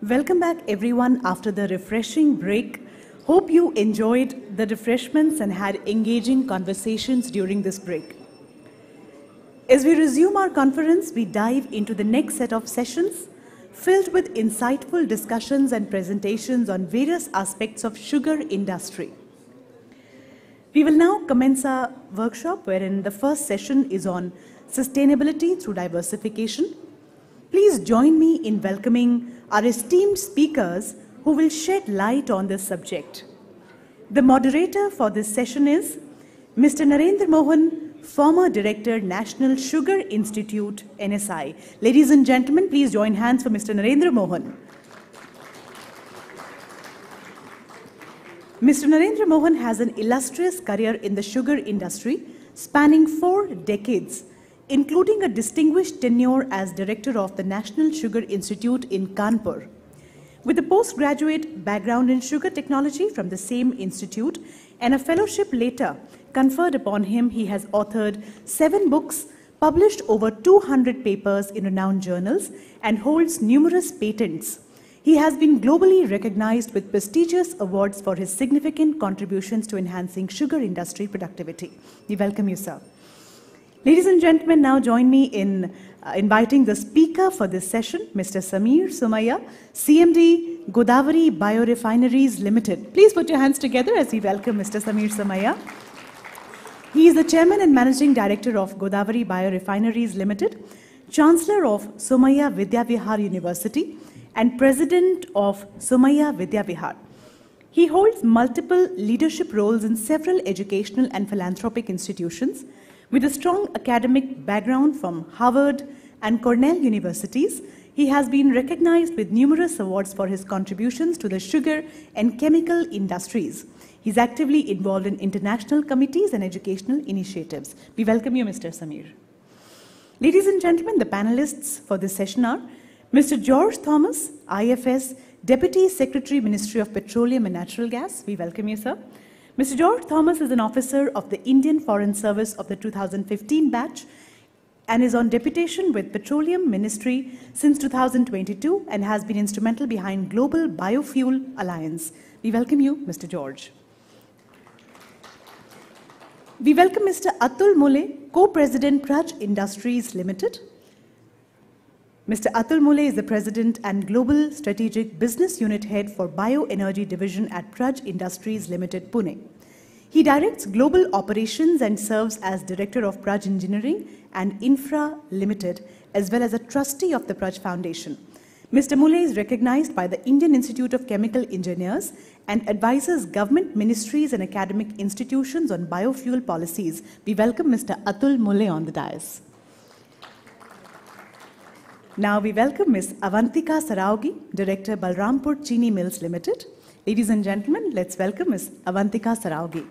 Welcome back everyone after the refreshing break. Hope you enjoyed the refreshments and had engaging conversations during this break. As we resume our conference, we dive into the next set of sessions filled with insightful discussions and presentations on various aspects of sugar industry. We will now commence our workshop wherein the first session is on sustainability through diversification. Please join me in welcoming our esteemed speakers who will shed light on this subject. The moderator for this session is Mr. Narendra Mohan, former Director, National Sugar Institute, NSI. Ladies and gentlemen, please join hands for Mr. Narendra Mohan. Mr. Narendra Mohan has an illustrious career in the sugar industry spanning 4 decades, including a distinguished tenure as Director of the National Sugar Institute in Kanpur. With a postgraduate background in sugar technology from the same institute and a fellowship later conferred upon him, he has authored 7 books, published over 200 papers in renowned journals, and holds numerous patents. He has been globally recognized with prestigious awards for his significant contributions to enhancing sugar industry productivity. We welcome you, sir. Ladies and gentlemen, now join me in inviting the speaker for this session, Mr. Samir Somaiya, CMD, Godavari Biorefineries Limited. Please put your hands together as we welcome Mr. Samir Somaiya. He is the Chairman and Managing Director of Godavari Biorefineries Limited, Chancellor of Somaiya Vidya Vihar University, and President of Somaiya Vidya Vihar. He holds multiple leadership roles in several educational and philanthropic institutions. With a strong academic background from Harvard and Cornell universities, he has been recognized with numerous awards for his contributions to the sugar and chemical industries. He is actively involved in international committees and educational initiatives. We welcome you, Mr. Samir. Ladies and gentlemen, the panelists for this session are Mr. George Thomas, IFS, Deputy Secretary, Ministry of Petroleum and Natural Gas. We welcome you, sir. Mr. George Thomas is an officer of the Indian Foreign Service of the 2015 batch and is on deputation with Petroleum Ministry since 2022 and has been instrumental behind Global Biofuel Alliance. We welcome you, Mr. George. We welcome Mr. Atul Mulay, Co-President, Praj Industries Limited. Mr. Atul Mulay is the President and Global Strategic Business Unit Head for Bioenergy Division at Praj Industries Limited, Pune. He directs global operations and serves as Director of Praj Engineering and Infra Limited, as well as a trustee of the Praj Foundation. Mr. Mulay is recognized by the Indian Institute of Chemical Engineers and advises government ministries and academic institutions on biofuel policies. We welcome Mr. Atul Mulay on the dais. Now we welcome Ms. Avantika Saraogi, Director, Balrampur Chini Mills Limited. Ladies and gentlemen, let's welcome Ms. Avantika Saraogi.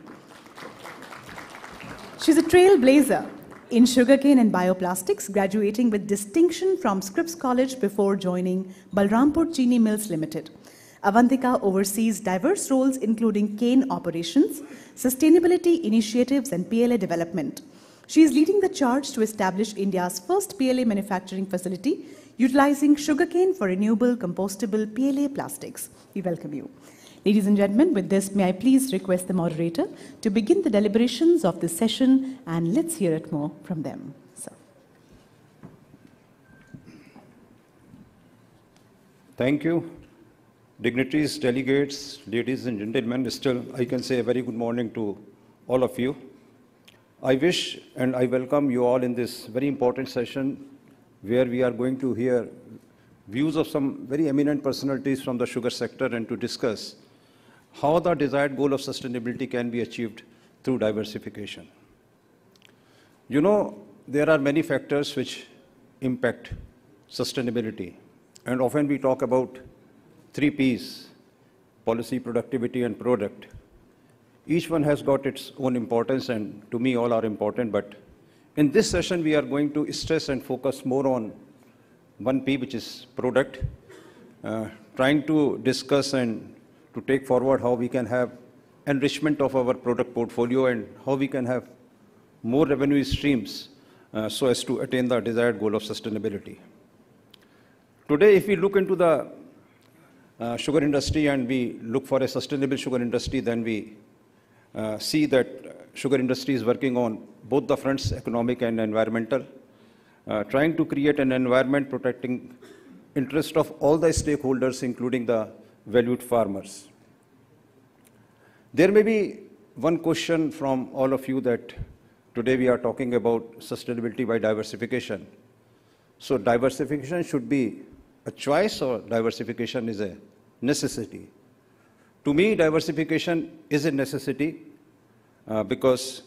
She's a trailblazer in sugarcane and bioplastics, graduating with distinction from Scripps College before joining Balrampur Chini Mills Limited. Avantika oversees diverse roles including cane operations, sustainability initiatives, and PLA development. She is leading the charge to establish India's first PLA manufacturing facility, utilizing sugarcane for renewable compostable PLA plastics. We welcome you. Ladies and gentlemen, with this, may I please request the moderator to begin the deliberations of this session, and let's hear it more from them. So. Thank you. Dignitaries, delegates, ladies and gentlemen, still I can say a very good morning to all of you. I wish and I welcome you all in this very important session where we are going to hear views of some very eminent personalities from the sugar sector and to discuss how the desired goal of sustainability can be achieved through diversification. You know, there are many factors which impact sustainability, and often we talk about 3 Ps, policy, productivity, and product. Each one has got its own importance, and to me all are important, but in this session we are going to stress and focus more on 1 P, which is product, trying to discuss and to take forward how we can have enrichment of our product portfolio and how we can have more revenue streams so as to attain the desired goal of sustainability. Today, if we look into the sugar industry and we look for a sustainable sugar industry, then we see that sugar industry is working on both the fronts, economic and environmental, trying to create an environment protecting interest of all the stakeholders, including the valued farmers. There may be one question from all of you that today we are talking about sustainability by diversification. So diversification should be a choice or diversification is a necessity? To me, diversification is a necessity because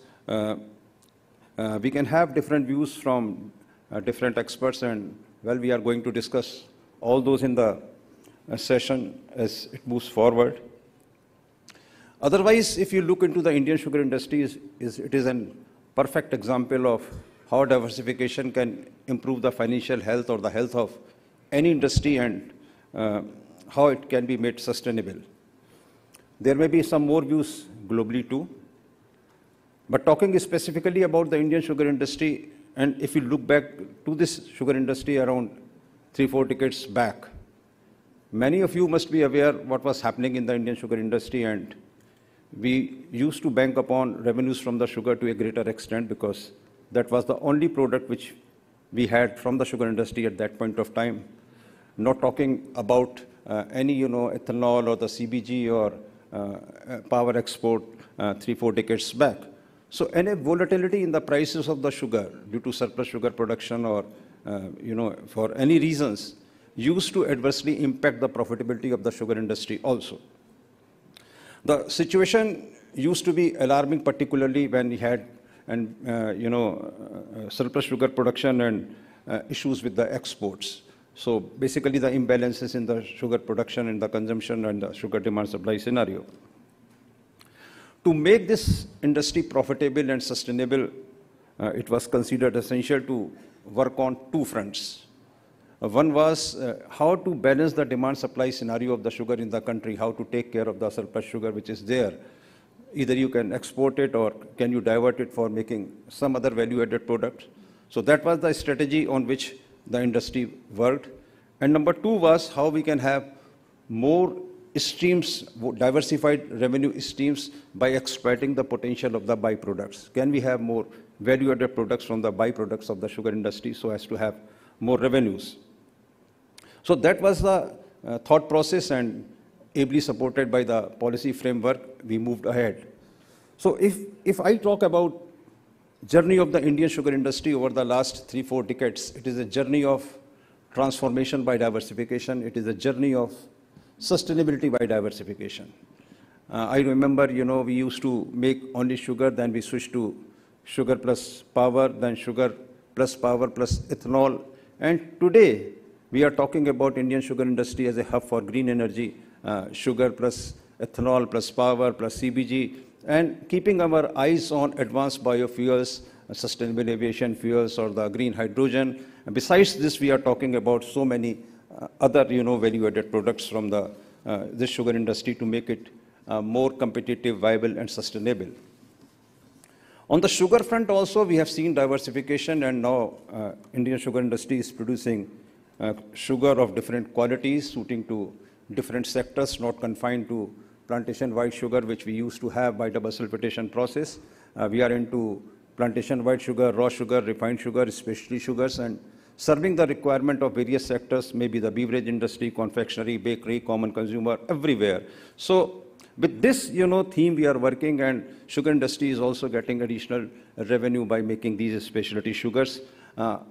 we can have different views from different experts, and well, we are going to discuss all those in the session as it moves forward. Otherwise, if you look into the Indian sugar industry, it is a perfect example of how diversification can improve the financial health or the health of any industry and how it can be made sustainable. There may be some more views globally too. But talking specifically about the Indian sugar industry, and if you look back to this sugar industry around 3-4 decades back, many of you must be aware what was happening in the Indian sugar industry, and we used to bank upon revenues from the sugar to a greater extent because that was the only product which we had from the sugar industry at that point of time. Not talking about any, ethanol or the CBG or power export 3-4 decades back. So any volatility in the prices of the sugar due to surplus sugar production or, for any reasons used to adversely impact the profitability of the sugar industry also. The situation used to be alarming, particularly when we had surplus sugar production and issues with the exports. So basically the imbalances in the sugar production and the consumption and the sugar demand supply scenario. To make this industry profitable and sustainable, it was considered essential to work on two fronts. One was how to balance the demand supply scenario of the sugar in the country, how to take care of the surplus sugar which is there. Either you can export it or can you divert it for making some other value-added product. So that was the strategy on which the industry worked. And number two was how we can have more streams, diversified revenue streams by exploiting the potential of the byproducts. Can we have more value-added products from the byproducts of the sugar industry so as to have more revenues? So that was the thought process, and ably supported by the policy framework, we moved ahead. So if I talk about journey of the Indian sugar industry over the last 3-4 decades, it is a journey of transformation by diversification. It is a journey of sustainability by diversification. I remember, we used to make only sugar, then we switched to sugar plus power, then sugar plus power plus ethanol. And today, we are talking about Indian sugar industry as a hub for green energy, sugar plus ethanol plus power plus CBG, and keeping our eyes on advanced biofuels, sustainable aviation fuels, or the green hydrogen. And besides this, we are talking about so many other, value-added products from this sugar industry to make it more competitive, viable, and sustainable. On the sugar front also, we have seen diversification, and now Indian sugar industry is producing sugar of different qualities, suiting to different sectors, not confined to plantation-wide sugar, which we used to have by double sulfitation process. We are into plantation-wide sugar, raw sugar, refined sugar, specialty sugars, and serving the requirement of various sectors, maybe the beverage industry, confectionery, bakery, common consumer, everywhere. So with this, theme we are working, and sugar industry is also getting additional revenue by making these specialty sugars.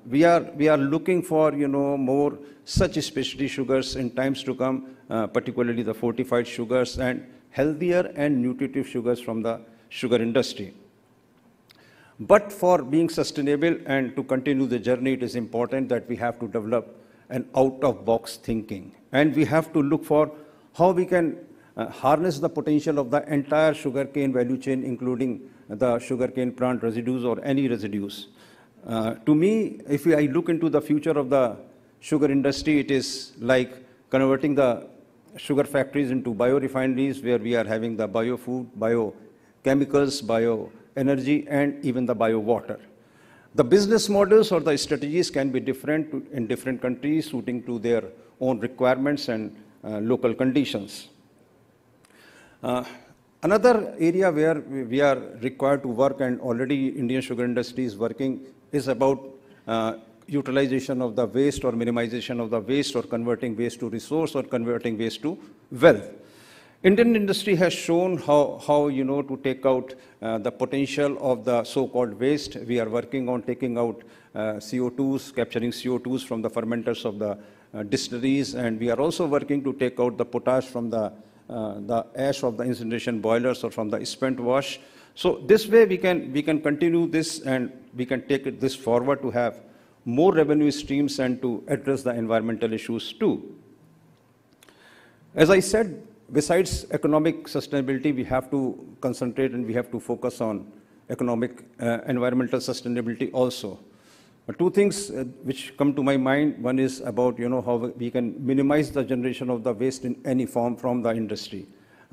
We are looking for, more such specialty sugars in times to come, particularly the fortified sugars and healthier and nutritive sugars from the sugar industry. But for being sustainable and to continue the journey, it is important that we have to develop an out-of-box thinking. And we have to look for how we can harness the potential of the entire sugarcane value chain, including the sugarcane plant residues or any residues. To me, if I look into the future of the sugar industry, it is like converting the sugar factories into biorefineries, where we are having the biofood, biochemicals, bioenergy, and even the biowater. The business models or the strategies can be different in different countries, suiting to their own requirements and local conditions. Another area where we are required to work, and already Indian sugar industry is working, is about utilization of the waste or minimization of the waste, or converting waste to resource, or converting waste to wealth. Indian industry has shown how to take out the potential of the so-called waste. We are working on taking out CO2s, capturing CO2s from the fermenters of the distilleries, and we are also working to take out the potash from the ash of the incineration boilers or from the spent wash. So this way we can continue this, and we can take this forward to have more revenue streams and to address the environmental issues too. As I said, besides economic sustainability, we have to concentrate and we have to focus on economic environmental sustainability also. Two things which come to my mind. One is about how we can minimize the generation of the waste in any form from the industry,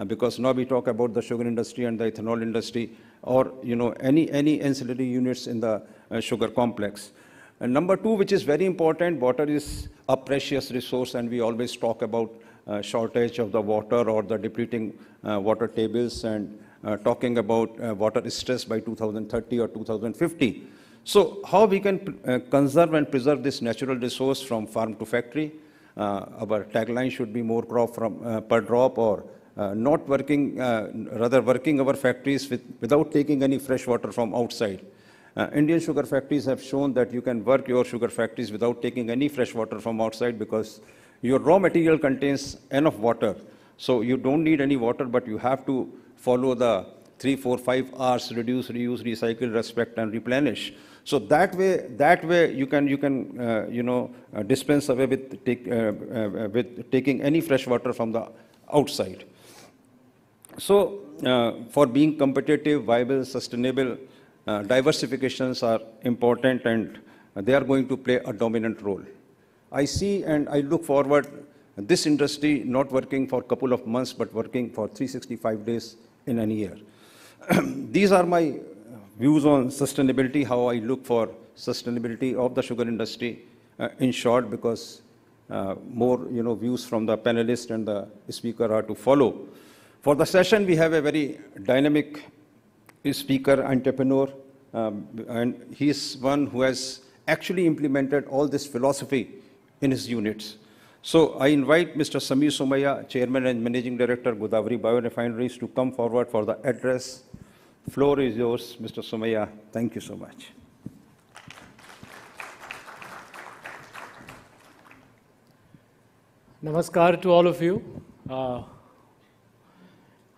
because now we talk about the sugar industry and the ethanol industry, or any ancillary units in the sugar complex. And number two, which is very important, water is a precious resource, and we always talk about shortage of the water or the depleting water tables, and talking about water stress by 2030 or 2050. So how we can conserve and preserve this natural resource from farm to factory? Our tagline should be more crop from per drop, or not working, rather working our factories without taking any fresh water from outside. Indian sugar factories have shown that you can work your sugar factories without taking any fresh water from outside, because your raw material contains enough water. So you don't need any water, but you have to follow the 3, 4, 5 R's: reduce, reuse, recycle, respect, and replenish. So that way you can dispense away with taking any fresh water from the outside. So for being competitive, viable, sustainable, diversifications are important, and they are going to play a dominant role. I see and I look forward this industry not working for a couple of months, but working for 365 days in a year. These are my views on sustainability, how I look for sustainability of the sugar industry in short, because more views from the panelists and the speaker are to follow. For the session, we have a very dynamic speaker, entrepreneur, and he's one who has actually implemented all this philosophy in his units. So I invite Mr. Samir Somaiya, Chairman and Managing Director, Godavari Biorefineries, to come forward for the address. Floor is yours, Mr. Somaiya. Thank you so much. Namaskar to all of you. I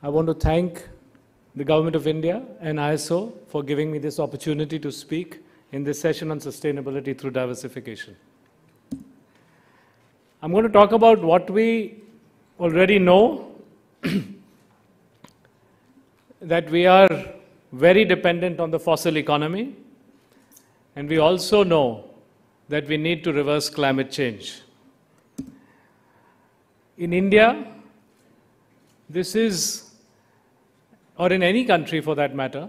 want to thank the Government of India and ISO for giving me this opportunity to speak in this session on sustainability through diversification. I'm going to talk about what we already know, that we are very dependent on the fossil economy, and we also know that we need to reverse climate change. In India, this is, or in any country for that matter,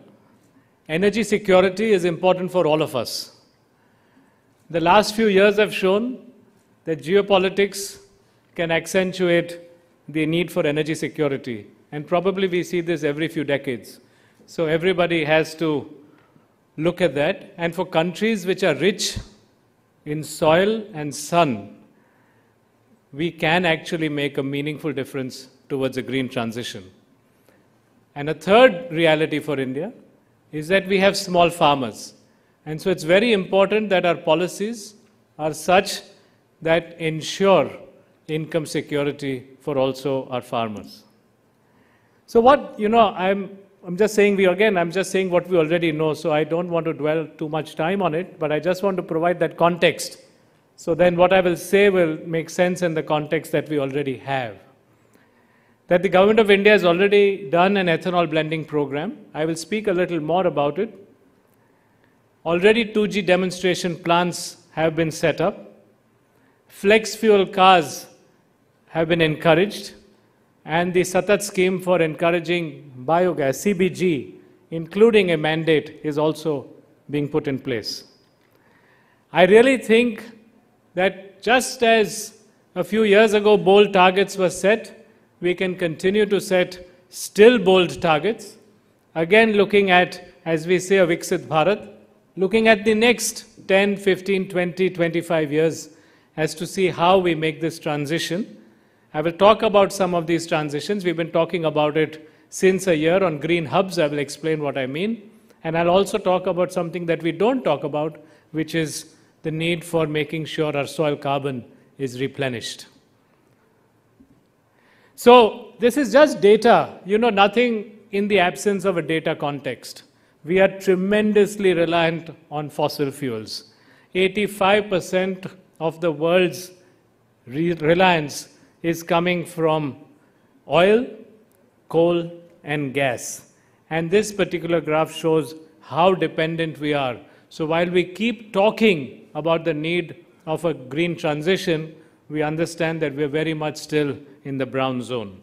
energy security is important for all of us. The last few years have shown that geopolitics can accentuate the need for energy security. And probably we see this every few decades. So everybody has to look at that. And for countries which are rich in soil and sun, we can actually make a meaningful difference towards a green transition. And a third reality for India is that we have small farmers. And so it's very important that our policies are such that ensure income security for also our farmers. So what, I'm just saying I'm just saying what we already know, so I don't want to dwell too much time on it, but I just want to provide that context. So then what I will say will make sense in the context that we already have. That the Government of India has already done an ethanol blending program. I will speak a little more about it. Already 2G demonstration plants have been set up. Flex fuel cars have been encouraged, and the Satat scheme for encouraging biogas, CBG, including a mandate, is also being put in place. I really think that just as A few years ago, bold targets were set. We can continue to set still bold targets. Again, looking at, as we say, a Viksit Bharat, looking at the next 10, 15, 20, 25 years as to see how we make this transition. I will talk about some of these transitions. We've been talking about it since a year on green hubs. I will explain what I mean. And I'll also talk about something that we don't talk about, which is the need for making sure our soil carbon is replenished. So this is just data, nothing in the absence of a data context. We are tremendously reliant on fossil fuels. 85% of the world's reliance is coming from oil, coal, and gas. And this particular graph shows how dependent we are. So while we keep talking about the need of a green transition, we understand that we're very much still in the brown zone.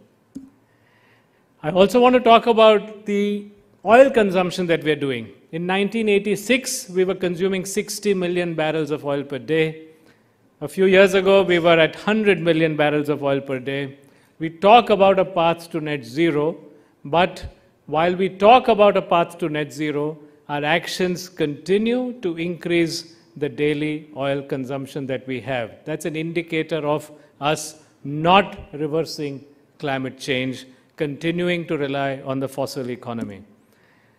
I also want to talk about the oil consumption that we're doing. In 1986, we were consuming 60 million barrels of oil per day. A few years ago, we were at 100 million barrels of oil per day. We talk about a path to net zero, but while we talk about a path to net zero, our actions continue to increase the daily oil consumption that we have. That's an indicator of us not reversing climate change, continuing to rely on the fossil economy.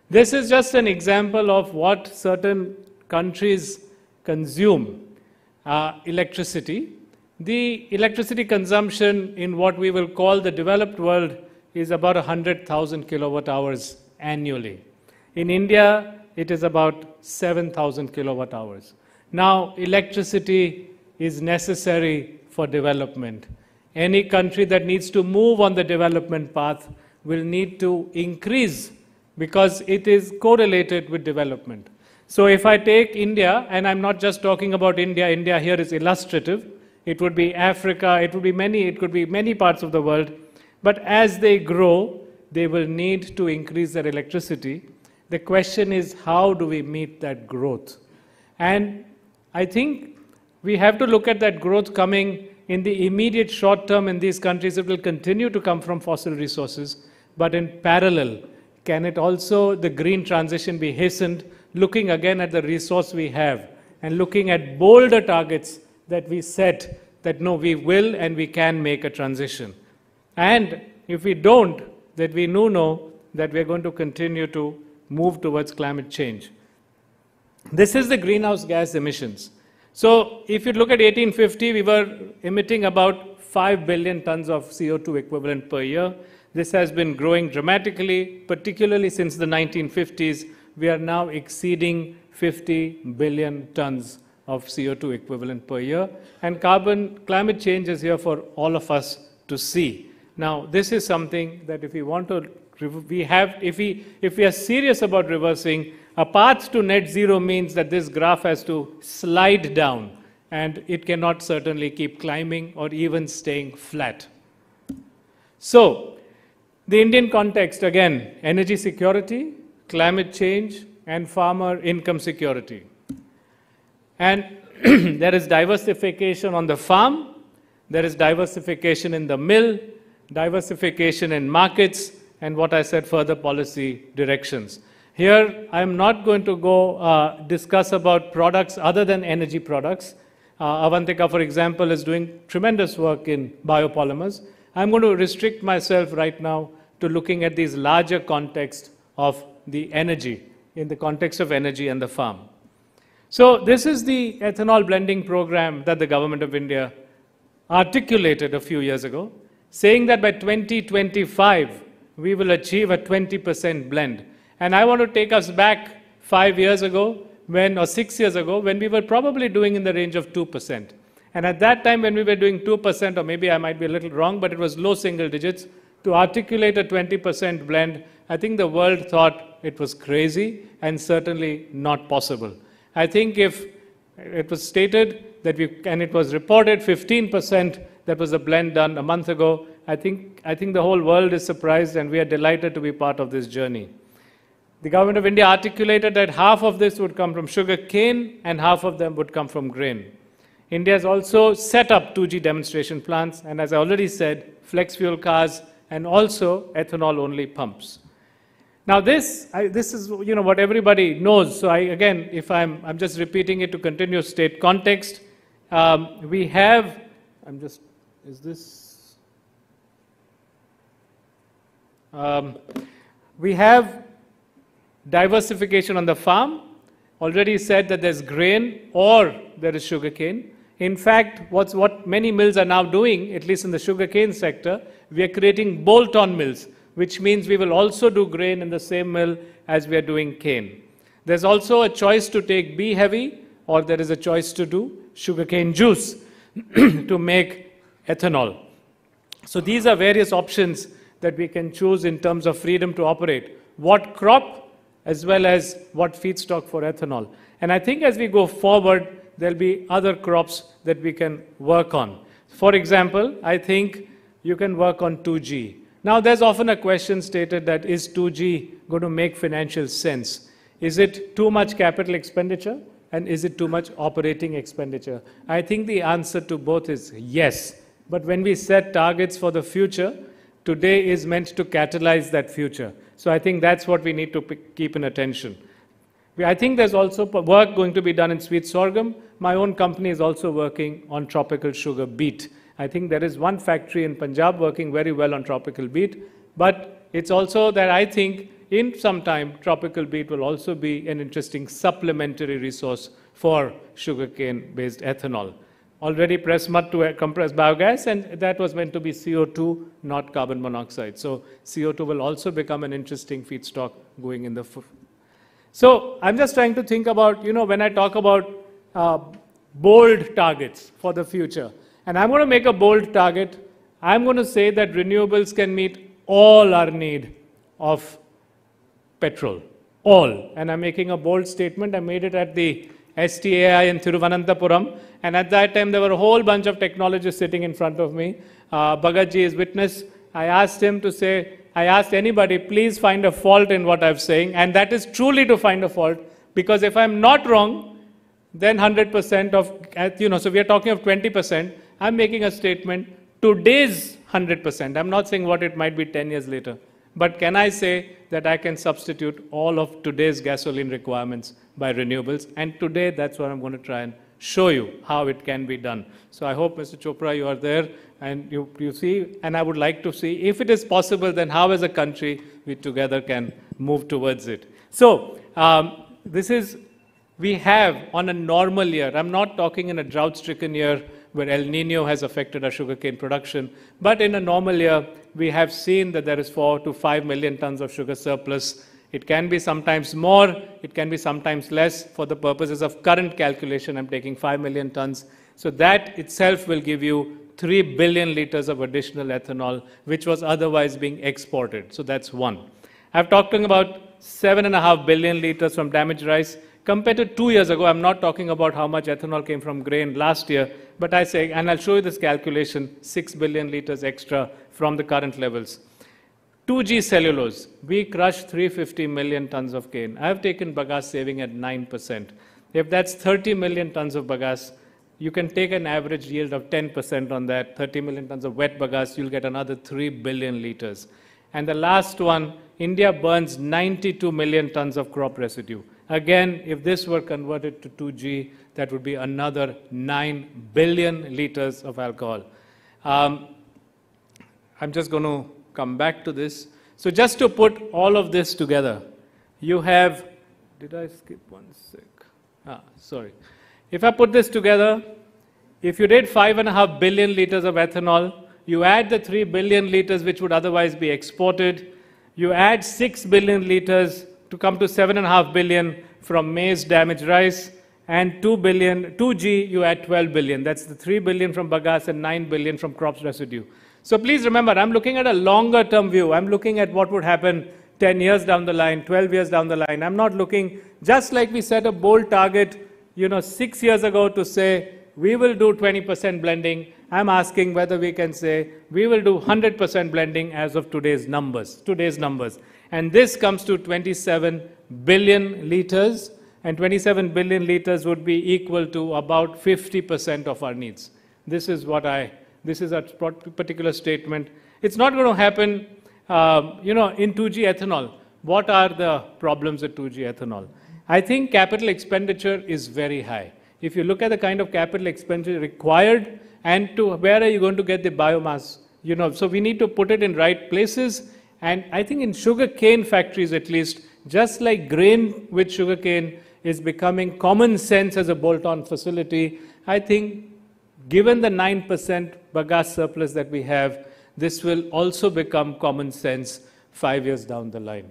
This is just an example of what certain countries consume. Electricity. The electricity consumption in what we will call the developed world is about 100,000 kilowatt hours annually. In India, it is about 7,000 kilowatt hours. Now, electricity is necessary for development. Any country that needs to move on the development path will need to increase because it is correlated with development. So if I take India, and I'm not just talking about India, India here is illustrative. It would be Africa, it could be many parts of the world. But as they grow, they will need to increase their electricity. The question is, how do we meet that growth? And I think we have to look at that growth coming in the immediate short term in these countries. It will continue to come from fossil resources, but in parallel, can it also, the green transition be hastened, looking again at the resource we have and looking at bolder targets that we set that no, we will and we can make a transition. And if we don't, that we know that we're going to continue to move towards climate change. This is the greenhouse gas emissions. So if you look at 1850, we were emitting about 5 billion tons of CO2 equivalent per year. This has been growing dramatically, particularly since the 1950s. We are now exceeding 50 billion tons of CO2 equivalent per year. And climate change is here for all of us to see. Now, this is something that if we want to, if we are serious about reversing, a path to net zero means that this graph has to slide down, and it cannot certainly keep climbing or even staying flat. So, the Indian context, again, energy security, climate change, and farmer income security. And there is diversification on the farm, there is diversification in the mill, diversification in markets, and what I said, further policy directions. Here, I'm not going to go discuss about products other than energy products. Avantika, for example, is doing tremendous work in biopolymers. I'm going to restrict myself right now to looking at these larger context of the energy, in the context of energy and the farm. So this is the ethanol blending program that the government of India articulated a few years ago, saying that by 2025, we will achieve a 20% blend. And I want to take us back 5 years ago, or 6 years ago, when we were probably doing in the range of 2%. And at that time, when we were doing 2%, or maybe I might be a little wrong, but it was low single digits, to articulate a 20% blend, I think the world thought it was crazy and certainly not possible. I think if it was stated that and it was reported 15%, that was a blend done a month ago, I think the whole world is surprised, and we are delighted to be part of this journey. The government of India articulated that half of this would come from sugar cane and half of them would come from grain. India has also set up 2G demonstration plants, and as I already said, flex fuel cars and also ethanol-only pumps. Now this is what everybody knows. So again, if I'm just repeating it to continue state context. We have, we have diversification on the farm. Already said that there's grain or there is sugarcane. In fact, what many mills are now doing, at least in the sugarcane sector, we are creating bolt-on mills, which means we will also do grain in the same mill as we are doing cane. There's also a choice to take B-heavy, or there is a choice to do sugarcane juice to make ethanol. So these are various options that we can choose in terms of freedom to operate. What crop, as well as what feedstock for ethanol. And I think as we go forward, there'll be other crops that we can work on. For example, I think you can work on 2G. Now, there's often a question stated that is 2G going to make financial sense? Is it too much capital expenditure? And is it too much operating expenditure? I think the answer to both is yes. But when we set targets for the future, today is meant to catalyze that future. So I think that's what we need to keep in attention. I think there's also work going to be done in sweet sorghum. My own company is also working on tropical sugar beet. I think there is one factory in Punjab working very well on tropical beet. But it's also that I think in some time, tropical beet will also be an interesting supplementary resource for sugarcane-based ethanol. Already pressed mud to compress biogas, and that was meant to be CO2, not carbon monoxide. So CO2 will also become an interesting feedstock going in the So I'm just trying to think about, when I talk about bold targets for the future, and I'm going to make a bold target. I'm going to say that renewables can meet all our need of petrol, all. And I'm making a bold statement. I made it at the STAI in Thiruvananthapuram, and at that time there were a whole bunch of technologists sitting in front of me. Bhagatji is witness. I asked him to say, I asked anybody, please find a fault in what I'm saying, and that is truly to find a fault, because if I'm not wrong, then 100% of, so we are talking of 20%, I'm making a statement, today's 100%. I'm not saying what it might be 10 years later. But can I say that I can substitute all of today's gasoline requirements by renewables? And today, that's what I'm going to try and show you how it can be done. So I hope, Mr. Chopra, you are there and you see, and I would like to see, if it is possible, then how as a country we together can move towards it. So we have on a normal year, I'm not talking in a drought-stricken year where El Nino has affected our sugarcane production, but in a normal year, we have seen that there is 4 to 5 million tons of sugar surplus. It can be sometimes more, it can be sometimes less. For the purposes of current calculation, I'm taking 5 million tons. So that itself will give you 3 billion liters of additional ethanol, which was otherwise being exported. So that's one. I've talked about 7.5 billion liters from damaged rice. Compared to 2 years ago, I'm not talking about how much ethanol came from grain last year, but I say, and I'll show you this calculation, 6 billion liters extra from the current levels. 2G cellulose, we crushed 350 million tons of cane. I've taken bagasse saving at 9%. If that's 30 million tons of bagasse, you can take an average yield of 10% on that. 30 million tons of wet bagasse, you'll get another 3 billion liters. And the last one, India burns 92 million tons of crop residue. Again, if this were converted to 2G, that would be another 9 billion liters of alcohol. I'm just going to come back to this. So just to put all of this together, you have, did I skip one sec? Sorry. If I put this together, if you did 5.5 billion liters of ethanol, you add the 3 billion liters which would otherwise be exported, you add 6 billion liters to come to 7.5 billion from maize damaged rice, and 2G, you add 12 billion. That's the 3 billion from bagasse and 9 billion from crops residue. So please remember, I'm looking at a longer term view. I'm looking at what would happen 10 years down the line, 12 years down the line. I'm not looking, just like we set a bold target, 6 years ago to say, we will do 20% blending. I'm asking whether we can say, we will do 100% blending as of today's numbers. And this comes to 27 billion liters. and 27 billion liters would be equal to about 50% of our needs. This is a particular statement. It's not going to happen, in 2G ethanol. What are the problems with 2G ethanol? I think capital expenditure is very high. If you look at the kind of capital expenditure required and to where are you going to get the biomass, so we need to put it in right places. And I think in sugar cane factories at least, just like grain with sugar cane is becoming common sense as a bolt-on facility, I think given the 9% bagasse surplus that we have, this will also become common sense 5 years down the line.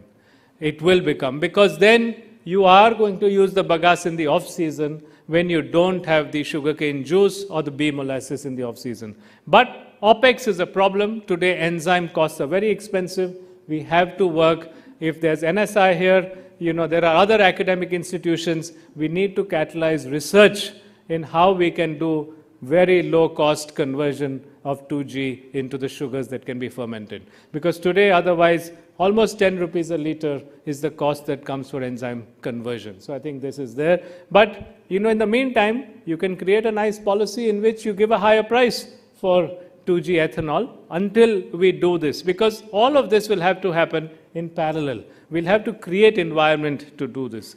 It will become, because then you are going to use the bagasse in the off-season when you don't have the sugarcane juice or the bee molasses in the off-season. But OPEX is a problem. Today, enzyme costs are very expensive. We have to work. If there's NSI here, there are other academic institutions. We need to catalyze research in how we can do very low-cost conversion of 2G into the sugars that can be fermented. Because today, otherwise, almost 10 rupees a liter is the cost that comes for enzyme conversion. So I think this is there. But, in the meantime, you can create a nice policy in which you give a higher price for 2G ethanol until we do this. Because all of this will have to happen in parallel. We'll have to create environment to do this.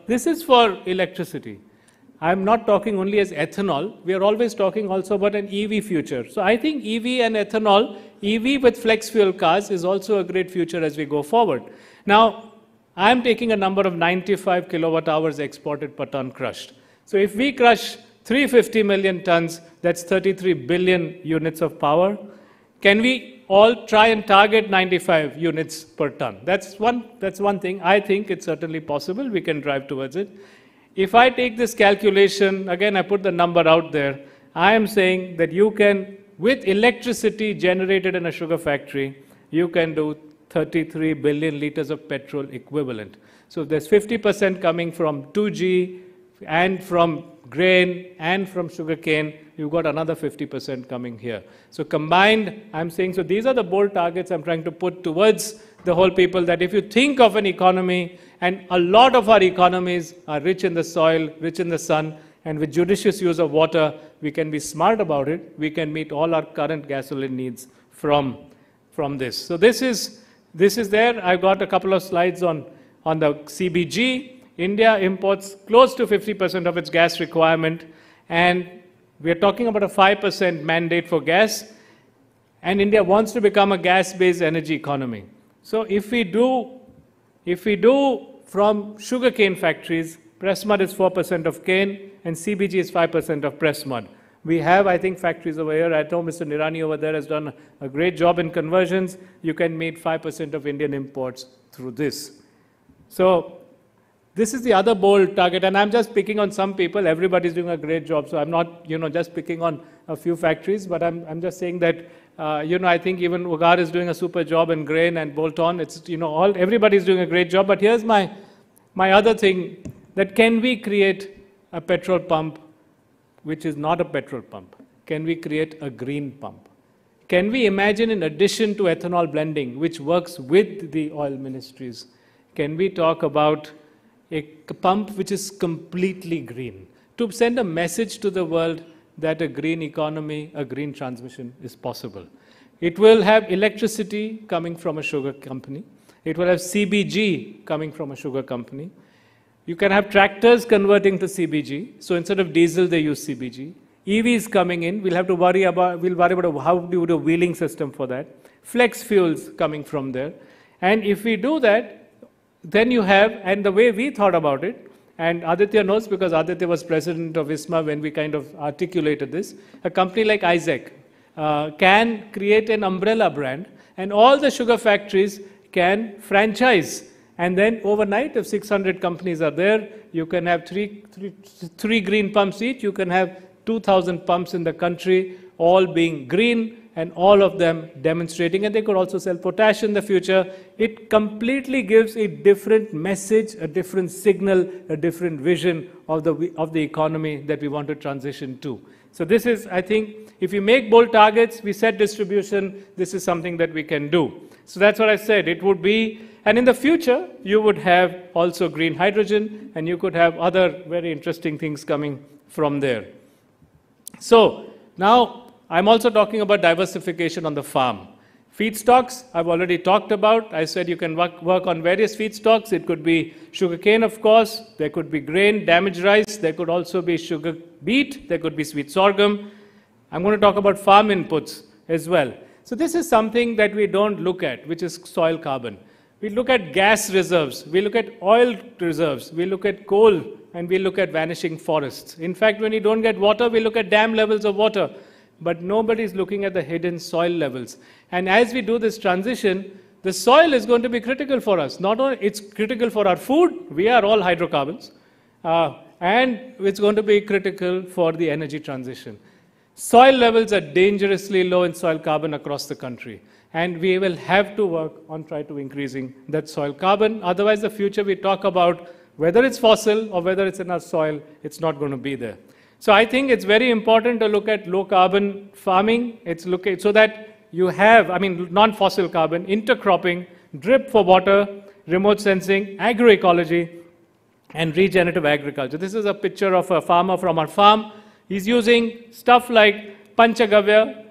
This is for electricity. I'm not talking only as ethanol. We are always talking also about an EV future. So I think EV and ethanol, EV with flex fuel cars is also a great future as we go forward. Now, I'm taking a number of 95 kilowatt hours exported per ton crushed. So if we crush 350 million tons, that's 33 billion units of power. Can we all try and target 95 units per ton? That's one thing. I think it's certainly possible. We can drive towards it. If I take this calculation, again, I put the number out there, I am saying that you can, with electricity generated in a sugar factory, you can do 33 billion liters of petrol equivalent. So there's 50% coming from 2G and from grain and from sugarcane. You've got another 50% coming here. So combined, I'm saying, so these are the bold targets I'm trying to put towards the whole people, that if you think of an economy, and a lot of our economies are rich in the soil, rich in the sun, and with judicious use of water, we can be smart about it. We can meet all our current gasoline needs from this. So this is there. I've got a couple of slides on the CBG. India imports close to 50% of its gas requirement, and we are talking about a 5% mandate for gas, and India wants to become a gas-based energy economy. So if we do from sugarcane factories, press mud is 4% of cane, and CBG is 5% of press mud. We have, I think, factories over here. I know Mr. Nirani over there has done a great job in conversions. You can meet 5% of Indian imports through this. So this is the other bold target, and I'm just picking on some people. Everybody's doing a great job, so I'm not, just picking on a few factories, but I'm just saying that, I think even Ugar is doing a super job in grain and bolt-on. It's, everybody's doing a great job. But here's my other thing, that can we create a petrol pump which is not a petrol pump? Can we create a green pump? Can we imagine, in addition to ethanol blending, which works with the oil ministries, can we talk about a pump which is completely green, to send a message to the world that a green economy, a green transmission is possible? It will have electricity coming from a sugar company. It will have CBG coming from a sugar company. You can have tractors converting to CBG. So instead of diesel, they use CBG. EVs coming in. We'll worry about how do you do a wheeling system for that. Flex fuels coming from there. And if we do that, then you have, and the way we thought about it, and Aditya knows because Aditya was president of ISMA when we kind of articulated this, a company like Isaac can create an umbrella brand, and all the sugar factories can franchise. And then overnight, if 600 companies are there, you can have three green pumps each. You can have 2,000 pumps in the country, all being green, and all of them demonstrating. And they could also sell potash in the future. It completely gives a different message, a different signal, a different vision of the economy that we want to transition to. So this is, I think, if we make bold targets, we set distribution, this is something that we can do. So that's what I said. It would be, and in the future, you would have also green hydrogen, and you could have other very interesting things coming from there. So now I'm also talking about diversification on the farm. Feedstocks, I've already talked about. I said you can work on various feedstocks. It could be sugarcane, of course. There could be grain, damaged rice. There could also be sugar beet. There could be sweet sorghum. I'm going to talk about farm inputs as well. So this is something that we don't look at, which is soil carbon. We look at gas reserves. We look at oil reserves. We look at coal, and we look at vanishing forests. In fact, when you don't get water, we look at dam levels of water. But nobody is looking at the hidden soil levels. And as we do this transition, the soil is going to be critical for us. Not only it's critical for our food, we are all hydrocarbons, and it's going to be critical for the energy transition. Soil levels are dangerously low in soil carbon across the country. And we will have to work on trying to increasing that soil carbon. Otherwise, the future we talk about, whether it's fossil or whether it's in our soil, it's not going to be there. So I think it's very important to look at low carbon farming. So that you have, non-fossil carbon, intercropping, drip for water, remote sensing, agroecology, and regenerative agriculture. This is a picture of a farmer from our farm. He's using stuff like Panchagavya,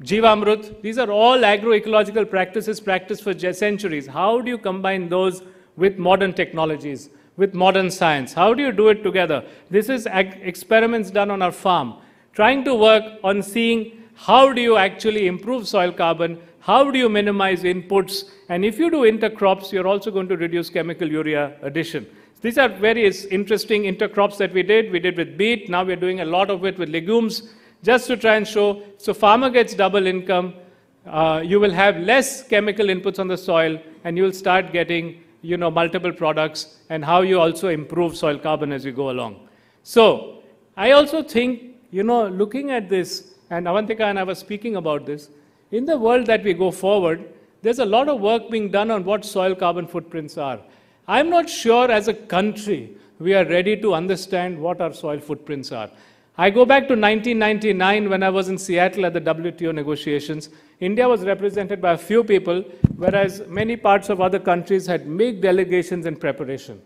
Jivamrut. These are all agroecological practices practiced for centuries. How do you combine those with modern technologies, with modern science? How do you do it together? This is experiments done on our farm, trying to work on seeing how do you actually improve soil carbon, how do you minimize inputs, and if you do intercrops, you're also going to reduce chemical urea addition. These are various interesting intercrops that we did. We did with beet. Now we're doing a lot of it with legumes, just to try and show, so farmer gets double income, you will have less chemical inputs on the soil, and you'll start getting multiple products, and how you also improve soil carbon as you go along. So I also think, looking at this, and Avantika and I were speaking about this, in the world that we go forward, there's a lot of work being done on what soil carbon footprints are. I'm not sure as a country we are ready to understand what our soil footprints are. I go back to 1999 when I was in Seattle at the WTO negotiations. India was represented by a few people, whereas many parts of other countries had big delegations in preparation.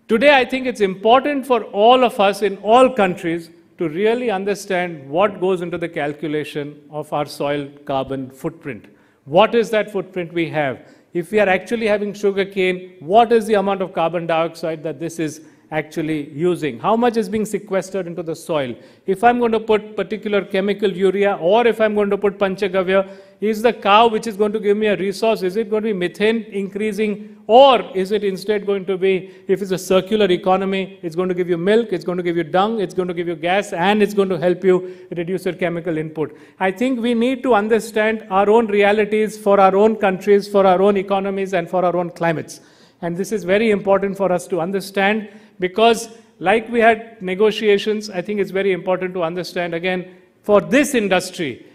Today, I think it's important for all of us in all countries to really understand what goes into the calculation of our soil carbon footprint. What is that footprint we have? If we are actually having sugarcane, what is the amount of carbon dioxide that this is actually using? How much is being sequestered into the soil? If I'm going to put particular chemical urea, or if I'm going to put Panchagavya, is the cow which is going to give me a resource, is it going to be methane increasing, or is it instead going to be, if it's a circular economy, it's going to give you milk, it's going to give you dung, it's going to give you gas, and it's going to help you reduce your chemical input. I think we need to understand our own realities for our own countries, for our own economies, and for our own climates. And this is very important for us to understand, because like we had negotiations, I think it's very important to understand, again, for this industry,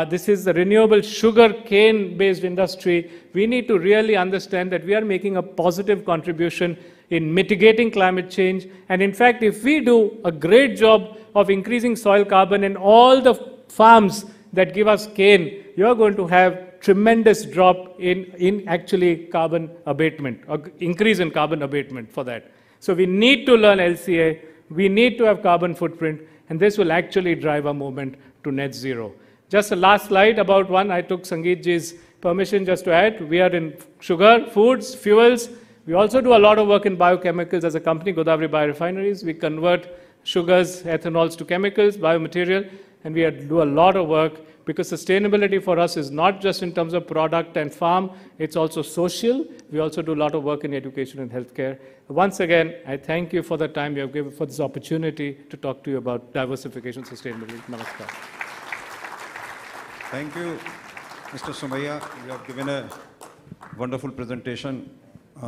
this is the renewable sugar cane based industry, we need to really understand that we are making a positive contribution in mitigating climate change. And in fact, if we do a great job of increasing soil carbon in all the farms that give us cane, you're going to have tremendous drop in actually carbon abatement, or increase in carbon abatement for that. So we need to learn LCA, we need to have carbon footprint, and this will actually drive our movement to net zero. Just a last slide about one, I took Sangeetji's permission just to add. We are in sugar, foods, fuels. We also do a lot of work in biochemicals as a company, Godavari Biorefineries. We convert sugars, ethanols to chemicals, biomaterial, and we do a lot of work, because sustainability for us is not just in terms of product and farm, it's also social. We also do a lot of work in education and healthcare. Once again, I thank you for the time you have given for this opportunity to talk to you about diversification sustainability. Namaskar. Thank you, Mr. Somaiya. You have given a wonderful presentation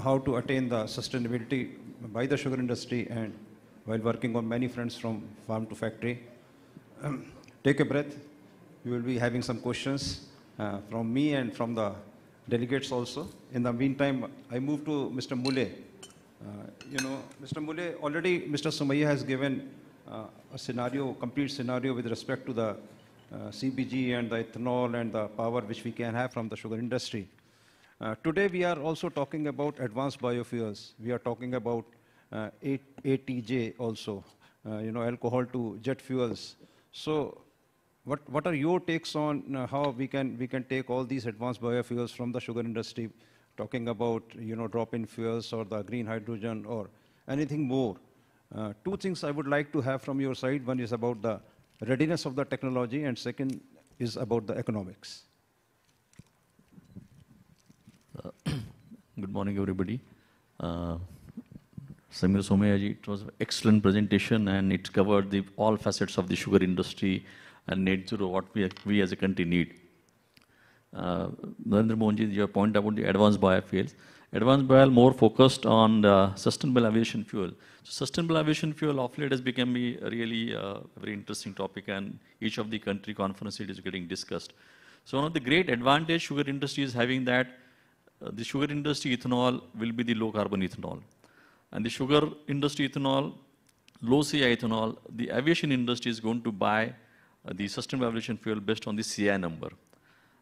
how to attain the sustainability by the sugar industry, and while working on many fronts from farm to factory. Take a breath. We will be having some questions from me and from the delegates also. In the meantime, I move to Mr. Mulay. Mr. Mulay, already Mr. Somaiya has given a scenario, complete scenario with respect to the CBG and the ethanol and the power which we can have from the sugar industry. Today we are also talking about advanced biofuels. We are talking about ATJ also, alcohol to jet fuels. So what are your takes on how we can take all these advanced biofuels from the sugar industry, talking about drop-in fuels or the green hydrogen or anything more? Two things I would like to have from your side. One is about the readiness of the technology, and second is about the economics. Good morning, everybody. Samir, Somaiya ji, it was an excellent presentation, and it covered all facets of the sugar industry and net zero, what we as a country need. Narendra Mohan ji, your point about the advanced biofuels. Advanced biofuel more focused on the sustainable aviation fuel. So sustainable aviation fuel of late has become really a very interesting topic, and each of the country conferences is getting discussed. So one of the great advantage sugar industry is having that the sugar industry ethanol will be the low carbon ethanol. And the sugar industry ethanol, low CI ethanol, the aviation industry is going to buy the sustainable aviation fuel based on the CI number.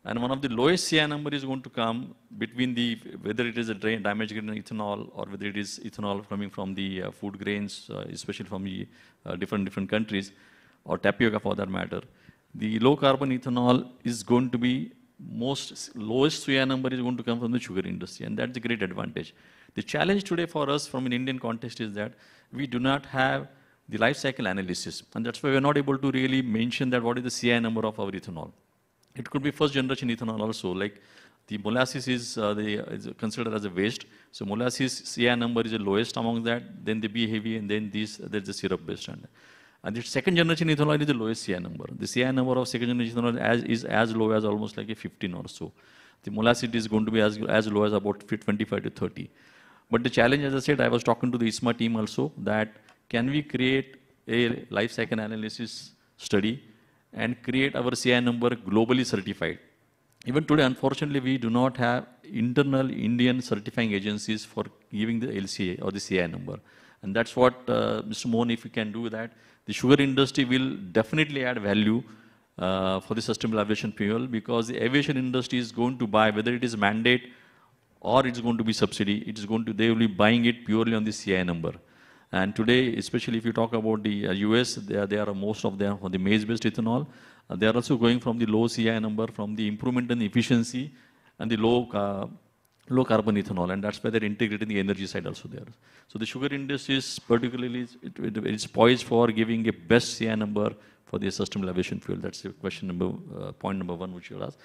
And one of the lowest CI number is going to come between whether it is a damaged grain ethanol or whether it is ethanol coming from the food grains, especially from the different countries, or tapioca for that matter. The low carbon ethanol is going to be lowest CI number is going to come from the sugar industry, and that's a great advantage. The challenge today for us from an Indian context is that we do not have the life cycle analysis, and that's why we're not able to really mention that what is the CI number of our ethanol. It could be first generation ethanol also, like the molasses is considered as a waste. So molasses CI number is the lowest among that, then the B heavy, and then there's the syrup based. And the second generation ethanol is the lowest CI number. The CI number of second generation ethanol is as low as almost like a 15 or so. The molasses is going to be as low as about 25 to 30. But the challenge, as I said, I was talking to the ISMA team also, that can we create a life cycle analysis study and create our CI number globally certified. Even today, unfortunately, we do not have internal Indian certifying agencies for giving the LCA or the CI number. And that's what, Mr. Mohan, if we can do that, the sugar industry will definitely add value for the sustainable aviation fuel, because the aviation industry is going to buy, whether it is mandate or it's going to be subsidy, they will be buying it purely on the CI number. And today, especially if you talk about the US, they are most of them on the maize-based ethanol. They are also going from the low CI number, from the improvement in efficiency and the low carbon ethanol, and that's why they're integrating the energy side also there. So the sugar industry is particularly, it's poised for giving a best CI number for the sustainable aviation fuel. That's the point number one which you asked.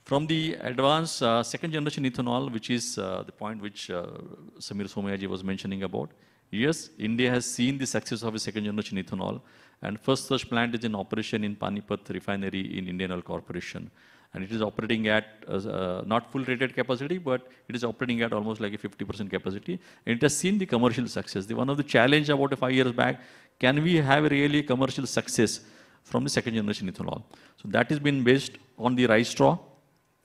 From the advanced second generation ethanol, which is the point which Samir Somaiya ji was mentioning about. Yes, India has seen the success of a second generation ethanol, and first such plant is in operation in Panipat refinery in Indian Oil Corporation. And it is operating at not full rated capacity, but it is operating at almost like a 50% capacity. And it has seen the commercial success. One of the challenge about 5 years back, can we have a really commercial success from the second generation ethanol? So that has been based on the rice straw,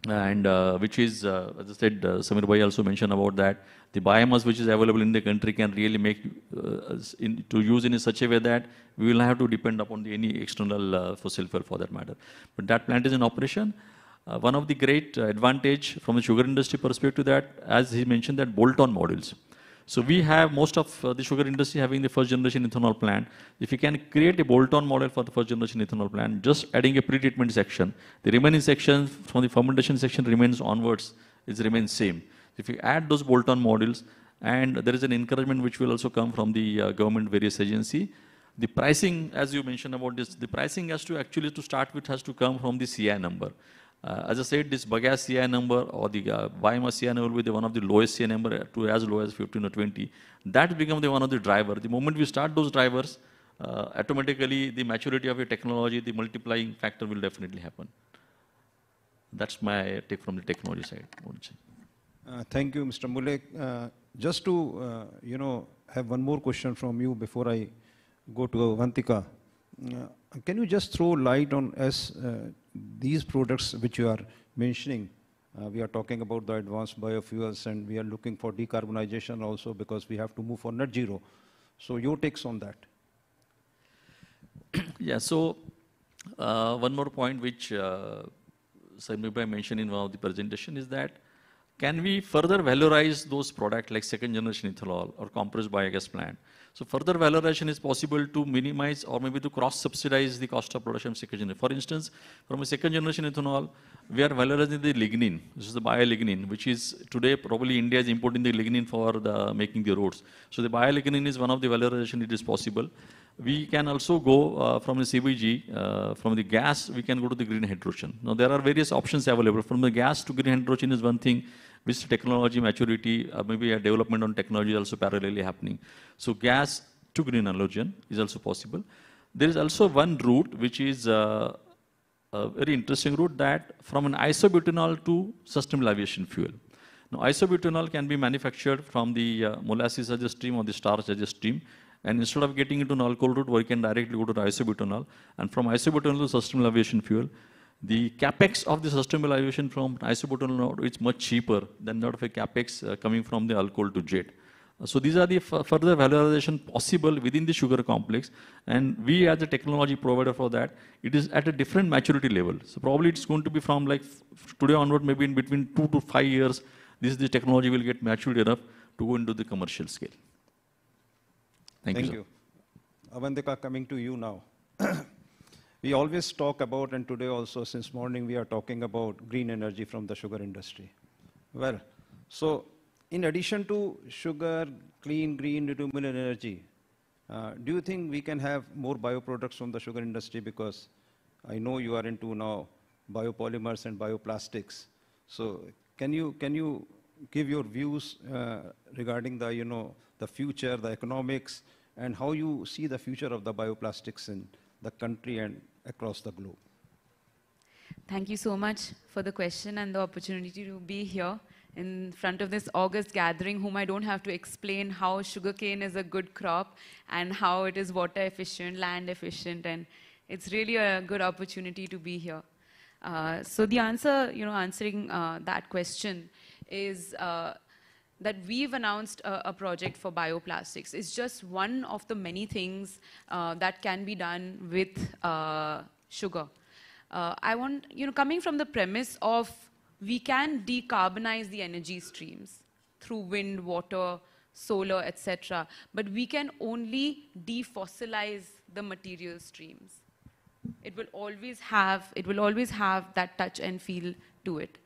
and which is, as I said, Samir Bhai also mentioned about that, the biomass which is available in the country can really make, to use in such a way that we will have to depend upon any external fossil fuel for that matter. But that plant is in operation. One of the great advantage from the sugar industry perspective that, as he mentioned, that bolt-on modules. So we have most of the sugar industry having the first generation ethanol plant. If you can create a bolt-on model for the first generation ethanol plant, just adding a pre-treatment section, the remaining section from the fermentation section remains onwards, remains same. If you add those bolt-on modules, and there is an encouragement which will also come from the government various agency, the pricing, as you mentioned about this, the pricing has to actually to start with has to come from the CI number. As I said, this bagasse CI number or the biomass CI number will be one of the lowest CI number to as low as 15 or 20. That becomes one of the driver. The moment we start those drivers, automatically the maturity of your technology, the multiplying factor will definitely happen. That's my take from the technology side. Thank you, Mr. Mulay. Just to have one more question from you before I go to Avantika. Can you just throw light on these products which you are mentioning? We are talking about the advanced biofuels, and we are looking for decarbonization also because we have to move for net zero. So your takes on that? Yeah, so one more point which Samir mentioned in one of the presentation is that can we further valorize those products like second generation ethanol or compressed biogas plant? So further valorization is possible to minimize or maybe to cross subsidize the cost of production of second generation. For instance, from a second generation ethanol, we are valorizing the lignin, this is the biolignin, which is today probably India is importing the lignin for making the roads. So the biolignin is one of the valorization it is possible. We can also go from the CBG, from the gas, we can go to the green hydrogen. Now there are various options available. From the gas to green hydrogen is one thing, which technology maturity, maybe a development on technology is also parallelly happening. So gas to green hydrogen is also possible. There is also one route which is a very interesting route, that from an isobutanol to sustainable aviation fuel. Now isobutanol can be manufactured from the molasses as a stream or the starch as a stream. And instead of getting into an alcohol route, we can directly go to the isobutanol. And from isobutanol to sustainable aviation fuel, the capex of the sustainable aviation from isobutanol is much cheaper than that of a capex coming from the alcohol to jet. So these are the further valorization possible within the sugar complex. And we as a technology provider for that, it is at a different maturity level. So probably it's going to be from like today onward, maybe in between 2 to 5 years, this technology will get matured enough to go into the commercial scale. Thank you. Avantika, coming to you now. We always talk about, and today also since morning we are talking about green energy from the sugar industry. Well, so in addition to sugar, clean, green, renewable energy, do you think we can have more bioproducts from the sugar industry? Because I know you are into now biopolymers and bioplastics. So can you give your views regarding the, the future, the economics, and how you see the future of the bioplastics in the country and across the globe? Thank you so much for the question and the opportunity to be here in front of this August gathering, whom I don't have to explain how sugarcane is a good crop and how it is water efficient, land efficient, and it's really a good opportunity to be here. So the answer, answering that question is that we've announced a project for bioplastics. It's just one of the many things that can be done with sugar. Coming from the premise of we can decarbonize the energy streams through wind, water, solar, etc. But we can only defossilize the material streams. It will always have that touch and feel to it.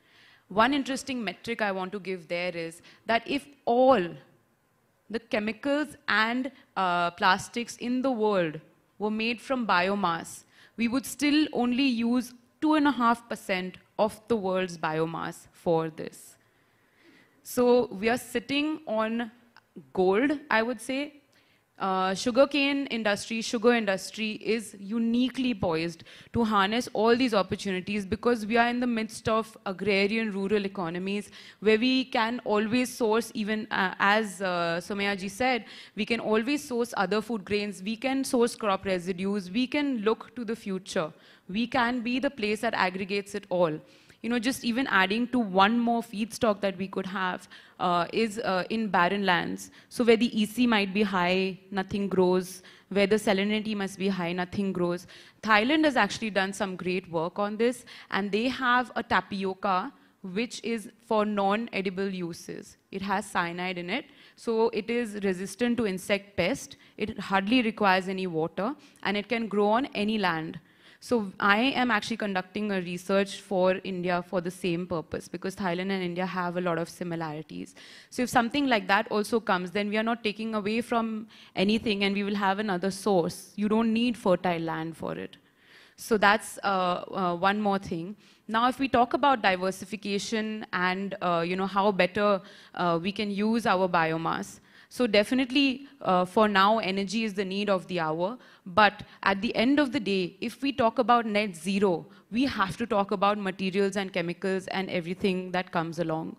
One interesting metric I want to give there is that if all the chemicals and plastics in the world were made from biomass, we would still only use 2.5% of the world's biomass for this. So we are sitting on gold, I would say. Sugar industry is uniquely poised to harness all these opportunities because we are in the midst of agrarian rural economies where we can always source, even as Somaiya ji said, we can always source other food grains, we can source crop residues, we can look to the future. We can be the place that aggregates it all. Just even adding to one more feedstock that we could have is in barren lands. So where the EC might be high, nothing grows. Where the salinity must be high, nothing grows. Thailand has actually done some great work on this, and they have a tapioca which is for non-edible uses. It has cyanide in it, so it is resistant to insect pest. It hardly requires any water, and it can grow on any land. So I am actually conducting a research for India for the same purpose because Thailand and India have a lot of similarities. So if something like that also comes, then we are not taking away from anything and we will have another source. You don't need fertile land for it. So that's one more thing. Now, if we talk about diversification and how better we can use our biomass, so definitely, for now, energy is the need of the hour. But at the end of the day, if we talk about net zero, we have to talk about materials and chemicals and everything that comes along.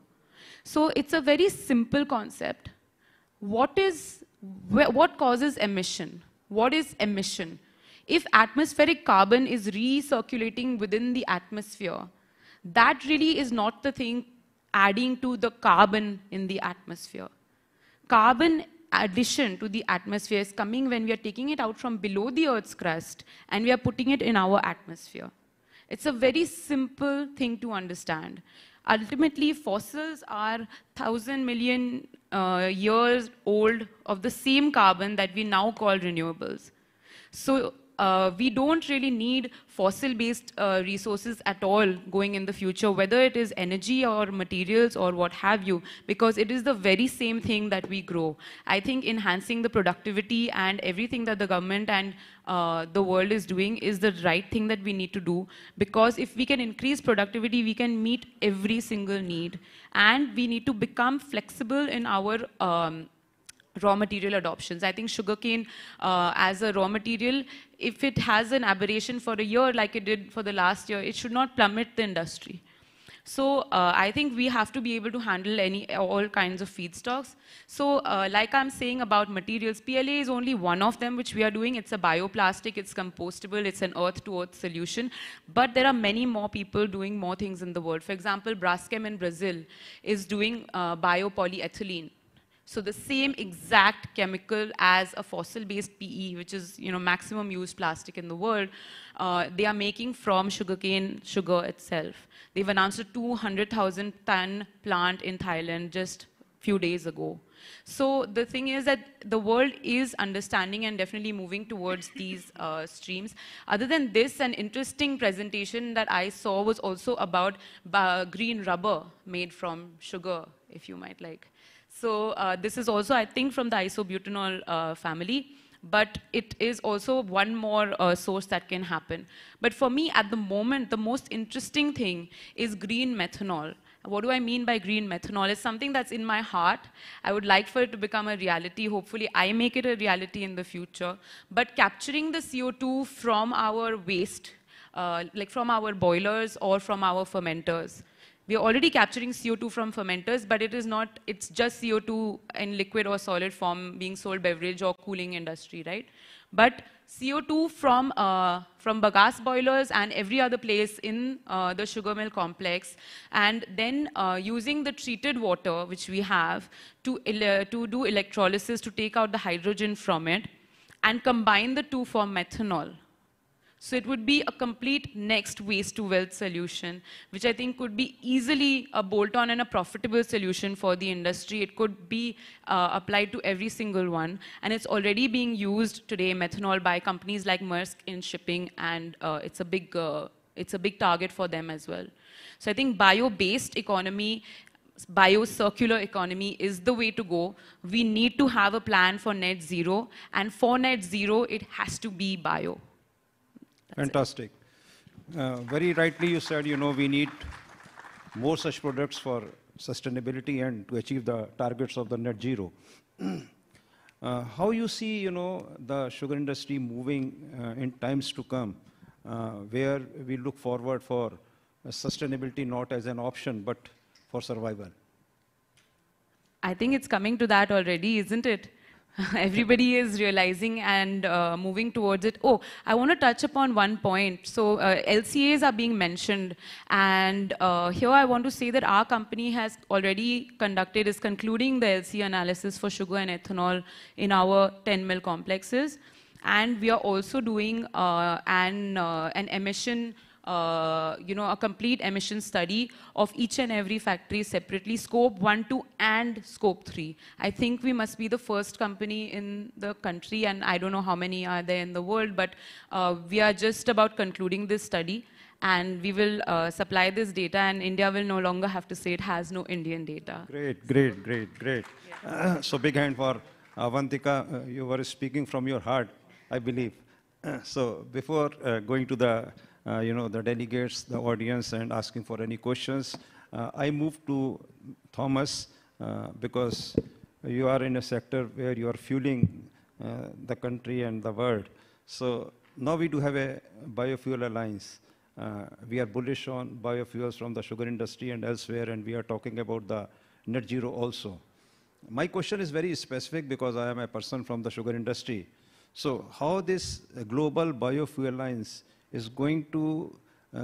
So it's a very simple concept. What causes emission? What is emission? If atmospheric carbon is recirculating within the atmosphere, that really is not the thing adding to the carbon in the atmosphere. Carbon addition to the atmosphere is coming when we are taking it out from below the Earth's crust and we are putting it in our atmosphere. It's a very simple thing to understand. Ultimately, fossils are 1,000 million years old of the same carbon that we now call renewables. So we don't really need fossil-based resources at all going in the future, whether it is energy or materials or what have you, because it is the very same thing that we grow. I think enhancing the productivity and everything that the government and the world is doing is the right thing that we need to do, because if we can increase productivity, we can meet every single need. And we need to become flexible in our raw material adoptions. I think sugarcane as a raw material, if it has an aberration for a year like it did for the last year, it should not plummet the industry. So I think we have to be able to handle all kinds of feedstocks. So like I'm saying about materials, PLA is only one of them which we are doing. It's a bioplastic, it's compostable, it's an earth-to-earth solution. But there are many more people doing more things in the world. For example, Braskem in Brazil is doing biopolyethylene. So the same exact chemical as a fossil-based PE, which is maximum used plastic in the world, they are making from sugarcane sugar itself. They've announced a 200,000 ton plant in Thailand just a few days ago. So the thing is that the world is understanding and definitely moving towards these streams. Other than this, an interesting presentation that I saw was also about green rubber made from sugar, if you might like. So this is also, I think, from the isobutanol family, but it is also one more source that can happen. But for me, at the moment, the most interesting thing is green methanol. What do I mean by green methanol? It's something that's in my heart. I would like for it to become a reality. Hopefully, I make it a reality in the future. But capturing the CO2 from our waste, like from our boilers or from our fermenters. We are already capturing CO2 from fermenters, but it is not, it's just CO2 in liquid or solid form being sold beverage or cooling industry, right? But CO2 from bagasse boilers and every other place in the sugar mill complex, and then using the treated water which we have to do electrolysis to take out the hydrogen from it and combine the two for methanol. So it would be a complete next waste to wealth solution, which I think could be easily a bolt-on and a profitable solution for the industry. It could be applied to every single one. And it's already being used today, methanol, by companies like Maersk in shipping, and it's a big target for them as well. So I think bio-based economy, bio-circular economy is the way to go. We need to have a plan for net zero, and for net zero, it has to be bio. Fantastic. Very rightly you said, we need more such products for sustainability and to achieve the targets of the net zero. How you see, the sugar industry moving in times to come, where we look forward for sustainability not as an option, but for survival? I think it's coming to that already, isn't it? Everybody is realizing and moving towards it. Oh, I want to touch upon one point. So LCAs are being mentioned. And here I want to say that our company has already is concluding the LCA analysis for sugar and ethanol in our 10 mill complexes. And we are also doing an emission a complete emission study of each and every factory separately, scope 1, 2, and scope 3. I think we must be the first company in the country, and I don't know how many are there in the world, but we are just about concluding this study, and we will supply this data, and India will no longer have to say it has no Indian data. Great, great, great, great. Yeah. So big hand for Avantika. You were speaking from your heart, I believe. So before going to the the delegates, the audience, and asking for any questions, I move to Thomas because you are in a sector where you are fueling the country and the world. So now we do have a biofuel alliance. We are bullish on biofuels from the sugar industry and elsewhere, and we are talking about the net zero also. My question is very specific because I am a person from the sugar industry. So how this global biofuel alliance is going to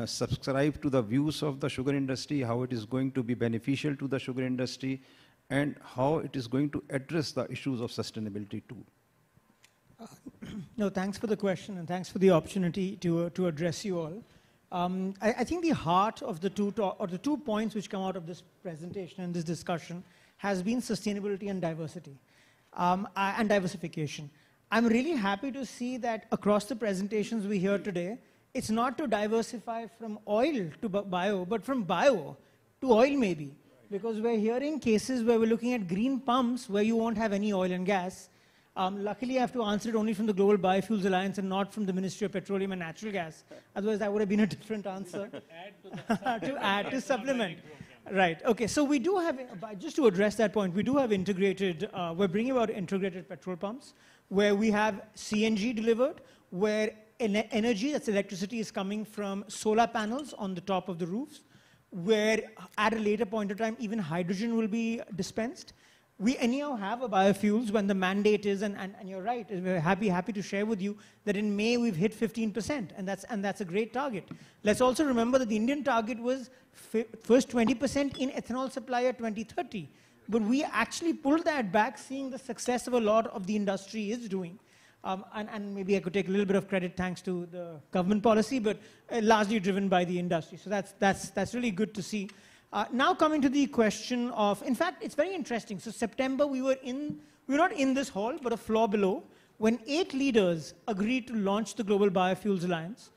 subscribe to the views of the sugar industry, how it is going to be beneficial to the sugar industry, and how it is going to address the issues of sustainability too? No, thanks for the question and thanks for the opportunity to address you all. I think the heart of the two points which come out of this presentation and this discussion has been sustainability and diversity and diversification. I'm really happy to see that across the presentations we hear today, it's not to diversify from oil to bio, but from bio to oil maybe. Because we're hearing cases where we're looking at green pumps where you won't have any oil and gas. Luckily, I have to answer it only from the Global Biofuels Alliance and not from the Ministry of Petroleum and Natural Gas. Otherwise, that would have been a different answer. to supplement. Right. Okay. So we do have, just to address that point, we do have integrated, we're bringing about integrated petrol pumps where we have CNG delivered, where energy, that's electricity, is coming from solar panels on the top of the roofs, where at a later point of time, even hydrogen will be dispensed. We anyhow have a biofuels when the mandate is, and you're right, we're happy to share with you that in May we've hit 15%, and that's a great target. Let's also remember that the Indian target was first 20% in ethanol supply at 2030. But we actually pulled that back, seeing the success of a lot of the industry is doing. And maybe I could take a little bit of credit thanks to the government policy, but largely driven by the industry. So that's really good to see. Now coming to the question of, in fact, it's very interesting. So September, we were not in this hall, but a floor below, when 8 leaders agreed to launch the Global Biofuels Alliance.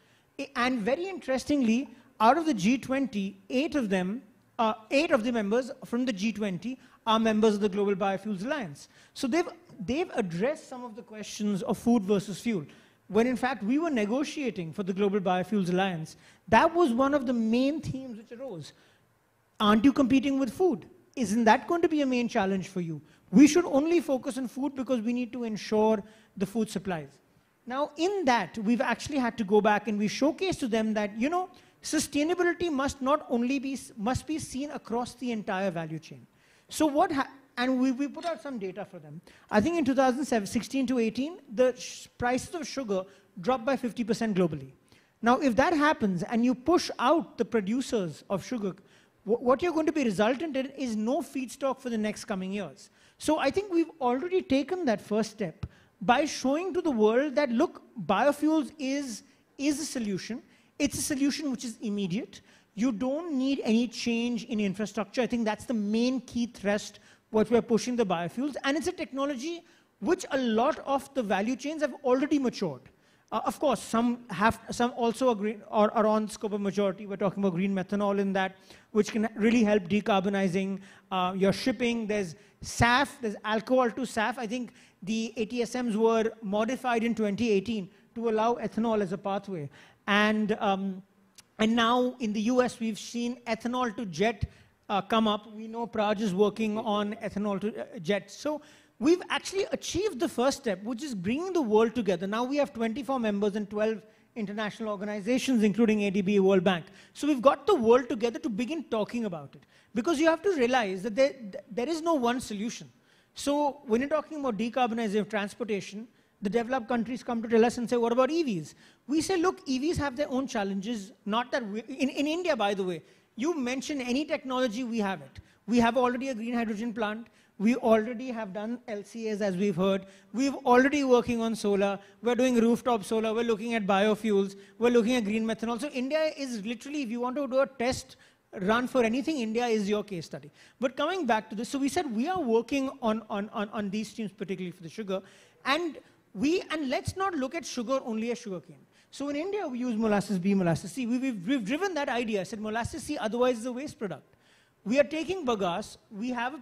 And very interestingly, out of the G20, 8 of the members from the G20 are members of the Global Biofuels Alliance. So they've addressed some of the questions of food versus fuel. When in fact we were negotiating for the Global Biofuels Alliance, that was one of the main themes which arose. Aren't you competing with food? Isn't that going to be a main challenge for you? We should only focus on food because we need to ensure the food supplies. Now in that, we've actually had to go back and we showcased to them that, you know, sustainability must be seen across the entire value chain. So and we put out some data for them. I think in 2016 to 18, the prices of sugar dropped by 50% globally. Now, if that happens and you push out the producers of sugar, what you're going to be resultant in is no feedstock for the next coming years. So I think we've already taken that first step by showing to the world that, look, biofuels is a solution. It's a solution which is immediate. You don't need any change in infrastructure. I think that's the main key thrust what we're pushing the biofuels. And it's a technology which a lot of the value chains have already matured. Of course, some also are on scope of majority. We're talking about green methanol in that, which can really help decarbonizing your shipping. There's SAF, there's alcohol to SAF. I think the ATSMs were modified in 2018 to allow ethanol as a pathway. And now in the US, we've seen ethanol to jet come up. We know Praj is working on ethanol to jet. So we've actually achieved the first step, which is bringing the world together. Now we have 24 members and 12 international organizations, including ADB, World Bank. So we've got the world together to begin talking about it. Because you have to realize that there is no one solution. So when you're talking about decarbonizing of transportation, the developed countries come to tell us and say, what about EVs? We say, look, EVs have their own challenges. Not that in India, by the way, you mention any technology, we have it. We have already a green hydrogen plant. We already have done LCAs, as we've heard. We're already working on solar. We're doing rooftop solar. We're looking at biofuels. We're looking at green methanol. So India is literally, if you want to do a test run for anything, India is your case study. But coming back to this, so we said we are working on these streams, particularly for the sugar. And let's not look at sugar only as sugarcane. So in India, we use molasses B, molasses C. We've driven that idea. I said molasses C otherwise is a waste product. We are taking bagasse. We have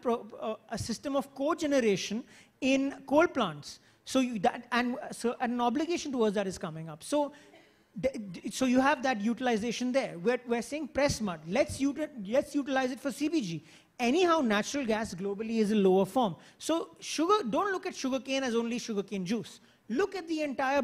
a system of cogeneration in coal plants. So an obligation towards that is coming up. So you have that utilization there. We're saying press mud. Let's utilize it for CBG. Anyhow, natural gas globally is a lower form. So don't look at sugarcane as only sugarcane juice. Look at the entire,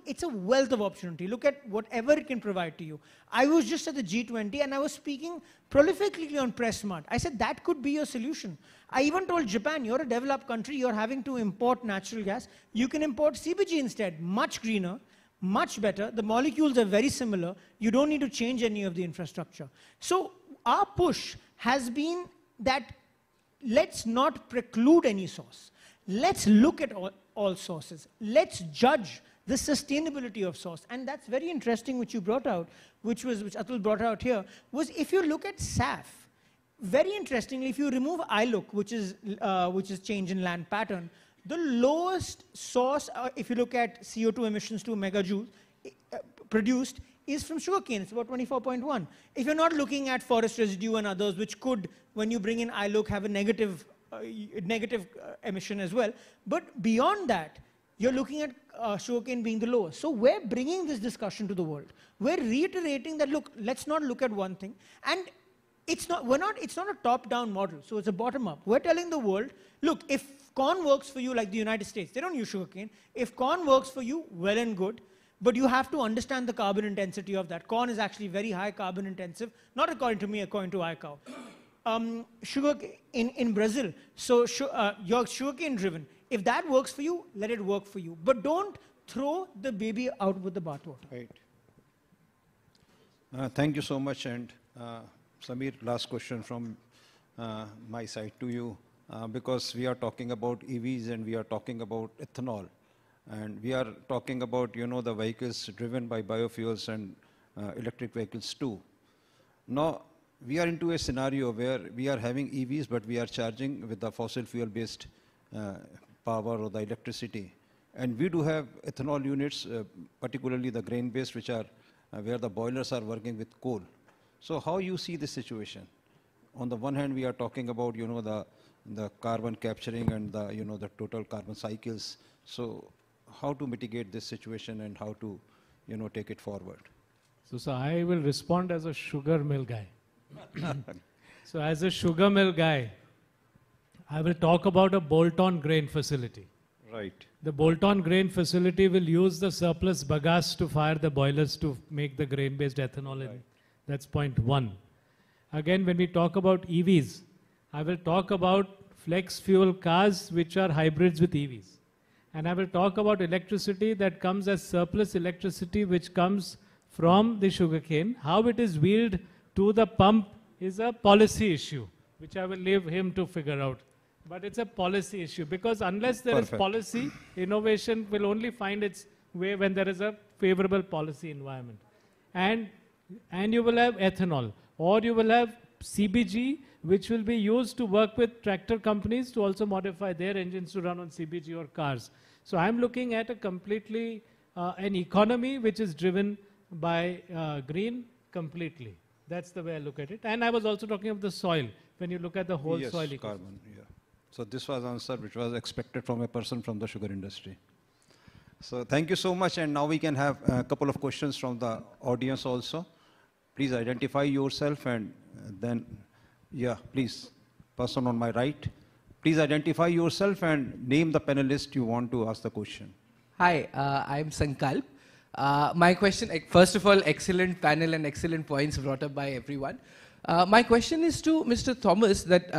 it's a wealth of opportunity. Look at whatever it can provide to you. I was just at the G20 and I was speaking prolifically on press mud. I said that could be your solution. I even told Japan, you're a developed country, you're having to import natural gas. You can import CBG instead, much greener, much better. The molecules are very similar. You don't need to change any of the infrastructure. So our push has been that let's not preclude any source. Let's look at all sources. Let's judge the sustainability of source. And that's very interesting, which you brought out, which Atul brought out here, was if you look at SAF, very interestingly, if you remove ILUC, which is change in land pattern, the lowest source, if you look at CO2 emissions to megajoule produced, is from sugarcane. It's about 24.1. If you're not looking at forest residue and others, which could, when you bring in ILUC, have a negative emission as well. But beyond that, you're looking at sugarcane being the lowest. So we're bringing this discussion to the world. We're reiterating that, look, let's not look at one thing. And it's not a top-down model, so it's a bottom-up. We're telling the world, look, if corn works for you like the United States, they don't use sugarcane. If corn works for you, well and good. But you have to understand the carbon intensity of that. Corn is actually very high carbon intensive, not according to me, according to ICAO. Sugar in Brazil, so you're sugarcane driven. If that works for you, let it work for you. But don't throw the baby out with the bathwater. Right. Thank you so much. And Samir, last question from my side to you, because we are talking about EVs and we are talking about ethanol. And we are talking about, the vehicles driven by biofuels and electric vehicles too. Now, we are into a scenario where we are having EVs, but we are charging with the fossil fuel-based power or the electricity. And we do have ethanol units, particularly the grain-based, which are where the boilers are working with coal. So how you see this situation? On the one hand, we are talking about, the carbon capturing and the, the total carbon cycles. So how to mitigate this situation and how to, take it forward? So I will respond as a sugar mill guy. So as a sugar mill guy, I will talk about a bolt-on grain facility. Right. The bolt-on grain facility will use the surplus bagasse to fire the boilers to make the grain-based ethanol. Right. That's point one. Again, when we talk about EVs, I will talk about flex fuel cars which are hybrids with EVs. And I will talk about electricity that comes as surplus electricity which comes from the sugarcane. How it is wheeled to the pump is a policy issue, which I will leave him to figure out. But it's a policy issue, because unless there is policy, innovation will only find its way when there is a favorable policy environment. And you will have ethanol, or you will have CBG, which will be used to work with tractor companies to also modify their engines to run on CBG or cars. So I'm looking at a completely, an economy which is driven by green completely. That's the way I look at it. And I was also talking of the soil, when you look at the whole soil ecosystem. Carbon, yeah. So this was answer which was expected from a person from the sugar industry. So thank you so much. And now we can have a couple of questions from the audience also. Please identify yourself and then, yeah, please, person on my right. Please identify yourself and name the panelist you want to ask the question. Hi, I'm Sankalp. My question, first of all, excellent panel and excellent points brought up by everyone. My question is to Mr. Thomas that,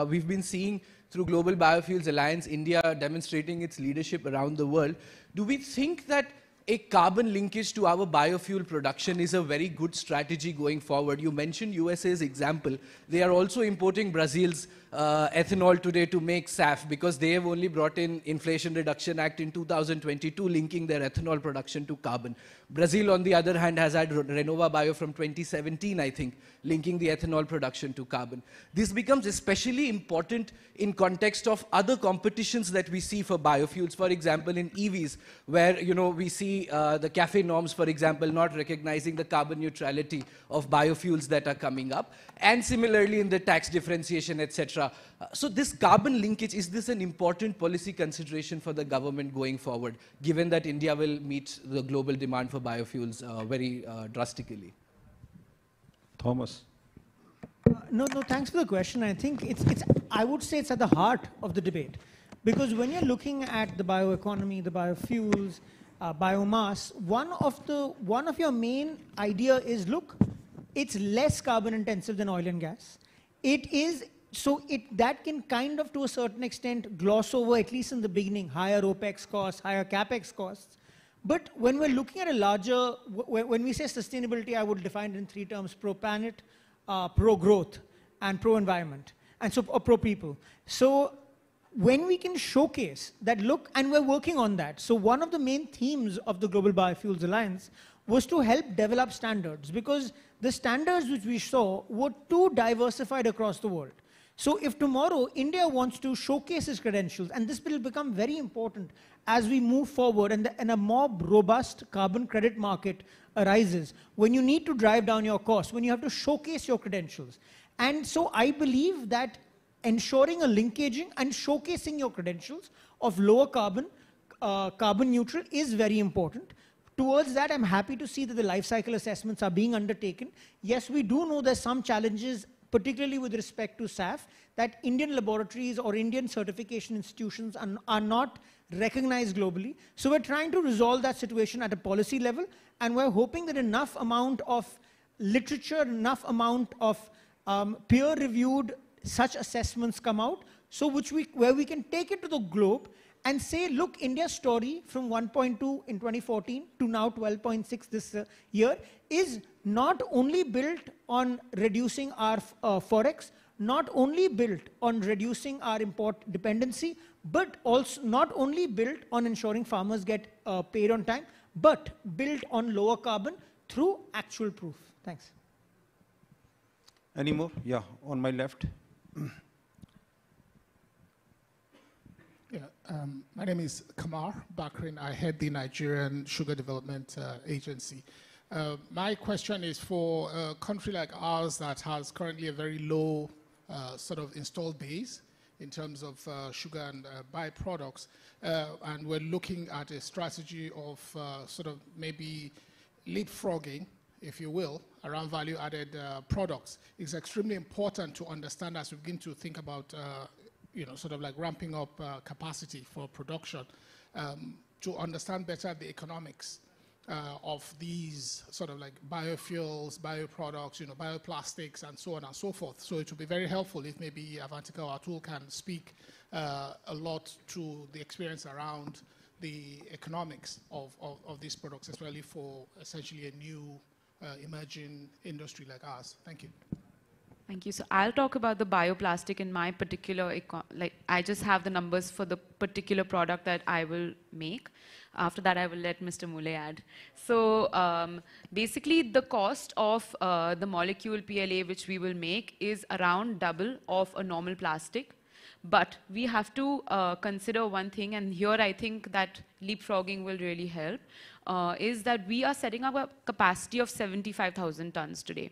we've been seeing through Global Biofuels Alliance, India demonstrating its leadership around the world. Do we think that a carbon linkage to our biofuel production is a very good strategy going forward? You mentioned USA's example. They are also importing Brazil's ethanol today to make SAF, because they have only brought in Inflation Reduction Act in 2022 linking their ethanol production to carbon. Brazil, on the other hand, has had Renova Bio from 2017, I think, linking the ethanol production to carbon. This becomes especially important in context of other competitions that we see for biofuels. For example, in EVs, where we see the CAFE norms, for example, not recognizing the carbon neutrality of biofuels that are coming up, and similarly in the tax differentiation, etc. So this carbon linkage, is this an important policy consideration for the government going forward, given that India will meet the global demand for biofuels very drastically? Thomas. No, thanks for the question. I think I would say it's at the heart of the debate. Because when you're looking at the bioeconomy, the biofuels, biomass, one of your main idea is, look, it's less carbon intensive than oil and gas. It is, that can kind of, to a certain extent, gloss over, at least in the beginning, higher OPEX costs, higher CAPEX costs. But when we're looking at a larger, when we say sustainability, I would define it in three terms: pro-planet, pro-growth, and pro-environment. and so pro people. So when we can showcase that, look, and we're working on that. So one of the main themes of the Global Biofuels Alliance was to help develop standards, because the standards which we saw were too diversified across the world. So if tomorrow India wants to showcase its credentials, and this will become very important as we move forward and a more robust carbon credit market arises, when you need to drive down your costs, when you have to showcase your credentials. And so I believe that ensuring a linkaging and showcasing your credentials of lower carbon, carbon neutral is very important. Towards that, I'm happy to see that the life cycle assessments are being undertaken. Yes, we do know there's some challenges, particularly with respect to SAF, that Indian laboratories or Indian certification institutions are not recognized globally. So we're trying to resolve that situation at a policy level, and we're hoping that enough amount of literature, enough amount of peer-reviewed such assessments come out, so where we can take it to the globe and say, look, India's story from 1.2 in 2014 to now 12.6 this year is not only built on reducing our forex, not only built on reducing our import dependency, but also not only built on ensuring farmers get paid on time, but built on lower carbon through actual proof. Thanks. Any more? Yeah, on my left. Yeah, my name is Kamar Bakrin. I head the Nigerian Sugar Development Agency. My question is for a country like ours that has currently a very low sort of installed base in terms of sugar and byproducts, and we're looking at a strategy of sort of maybe leapfrogging, if you will, around value-added products. It's extremely important to understand as we begin to think about sort of like ramping up capacity for production, to understand better the economics of these sort of like biofuels, bioproducts, bioplastics, and so on and so forth. So it would be very helpful if maybe Avantika or Atul can speak a lot to the experience around the economics of these products, especially for essentially a new emerging industry like ours. Thank you. Thank you. So I'll talk about the bioplastic in my particular, I just have the numbers for the particular product that I will make. After that, I will let Mr. Mulay add. So basically, the cost of the molecule PLA which we will make is around double of a normal plastic. But we have to consider one thing, and here I think that leapfrogging will really help, is that we are setting up a capacity of 75,000 tons today.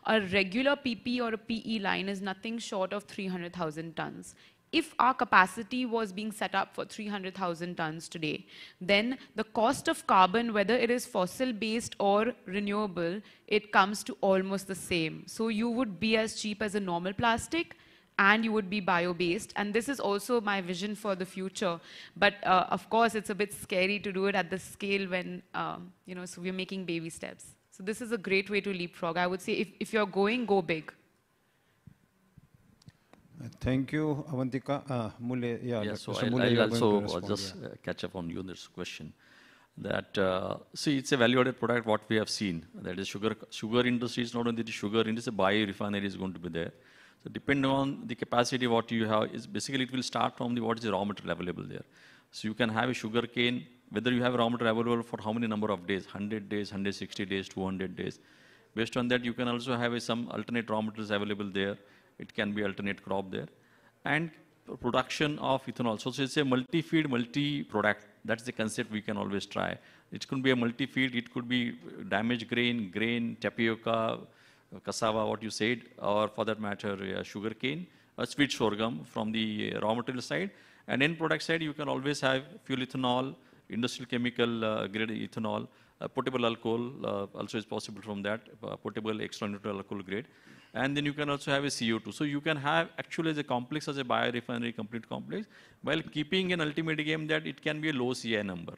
A regular PP or a PE line is nothing short of 300,000 tons. If our capacity was being set up for 300,000 tons today, then the cost of carbon, whether it is fossil-based or renewable, it comes to almost the same. So you would be as cheap as a normal plastic, and you would be bio-based. And this is also my vision for the future. But of course, it's a bit scary to do it at the scale when, so we're making baby steps. So this is a great way to leapfrog. I would say if you're going, go big. Thank you, Avantika. Mulay, yeah, So Mr. Mulay, I'll also just catch up on you on this question. That, see, it's a value-added product, what we have seen. That is sugar industry is not only the sugar industry, the biorefinery is going to be there. So depending on the capacity what you have, is basically it will start from what is the raw material available there. So you can have a sugar cane, whether you have raw material available for how many number of days, 100 days, 160 days, 200 days. Based on that, you can also have some alternate raw materials available there. It can be alternate crop there. And production of ethanol. So it's a multi-feed, multi-product. That's the concept we can always try. It could be a multi-feed, it could be damaged grain, tapioca, cassava, what you said, or for that matter, sugar cane, a sweet sorghum from the raw material side. And in product side, you can always have fuel ethanol, industrial chemical grade ethanol, potable alcohol also is possible from that, potable extra neutral alcohol grade. And then you can also have a CO2. So you can have actually as a complex, as a biorefinery complete complex, while keeping an ultimate game that it can be a low CI number.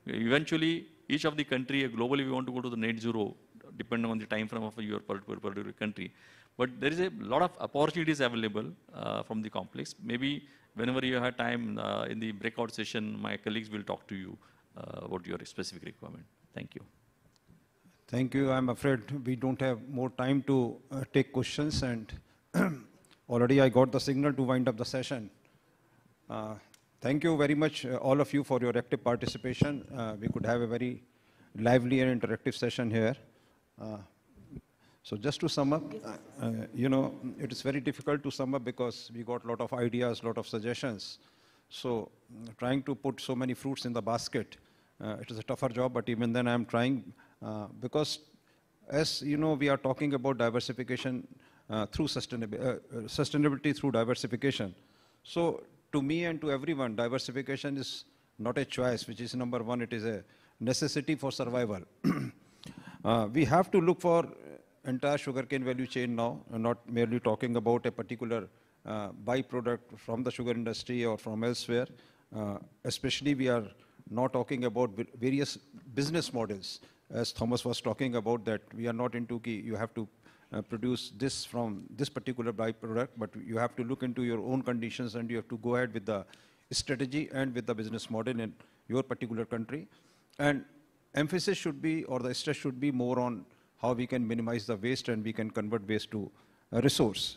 Eventually, each of the country, globally we want to go to the net zero, depending on the time frame of your particular country. But there is a lot of opportunities available from the complex. Maybe whenever you have time in the breakout session, my colleagues will talk to you about your specific requirement. Thank you. Thank you. I'm afraid we don't have more time to take questions. And already I got the signal to wind up the session. Thank you very much, all of you, for your active participation. We could have a very lively and interactive session here. So just to sum up, it is very difficult to sum up because we got a lot of ideas, a lot of suggestions. So trying to put so many fruits in the basket, it is a tougher job, but even then I'm trying because as you know, we are talking about diversification through sustainability through diversification. So to me and to everyone, diversification is not a choice, which is number one, it is a necessity for survival. We have to look for entire sugarcane value chain now, and not merely talking about a particular byproduct from the sugar industry or from elsewhere. Especially we are not talking about various business models, as Thomas was talking about, that we are not into you have to produce this from this particular byproduct, but you have to look into your own conditions and you have to go ahead with the strategy and with the business model in your particular country. And emphasis should be, or the stress should be more on how we can minimize the waste and we can convert waste to a resource.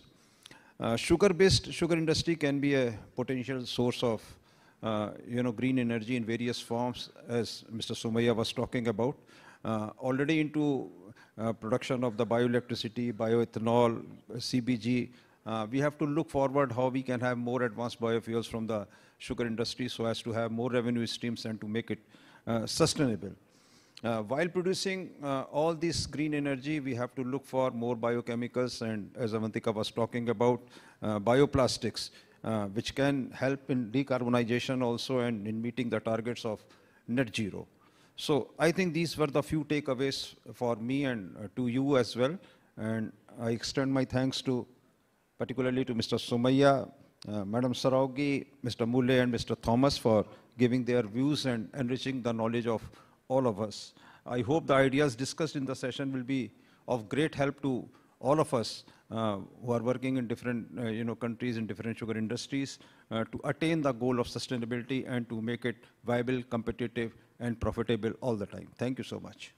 Sugar-based sugar industry can be a potential source of green energy in various forms, as Mr. Somaiya was talking about. Already into production of the bioelectricity, bioethanol, CBG. We have to look forward how we can have more advanced biofuels from the sugar industry so as to have more revenue streams and to make it sustainable. While producing all this green energy, we have to look for more biochemicals, and as Avantika was talking about, bioplastics, which can help in decarbonization also and in meeting the targets of net zero. So I think these were the few takeaways for me and to you as well. And I extend my thanks to, particularly to Mr. Somaiya, Madam Saraogi, Mr. Mulay, and Mr. Thomas for giving their views and enriching the knowledge of all of us. I hope the ideas discussed in the session will be of great help to all of us who are working in different countries in different sugar industries to attain the goal of sustainability and to make it viable, competitive, and profitable all the time. Thank you so much.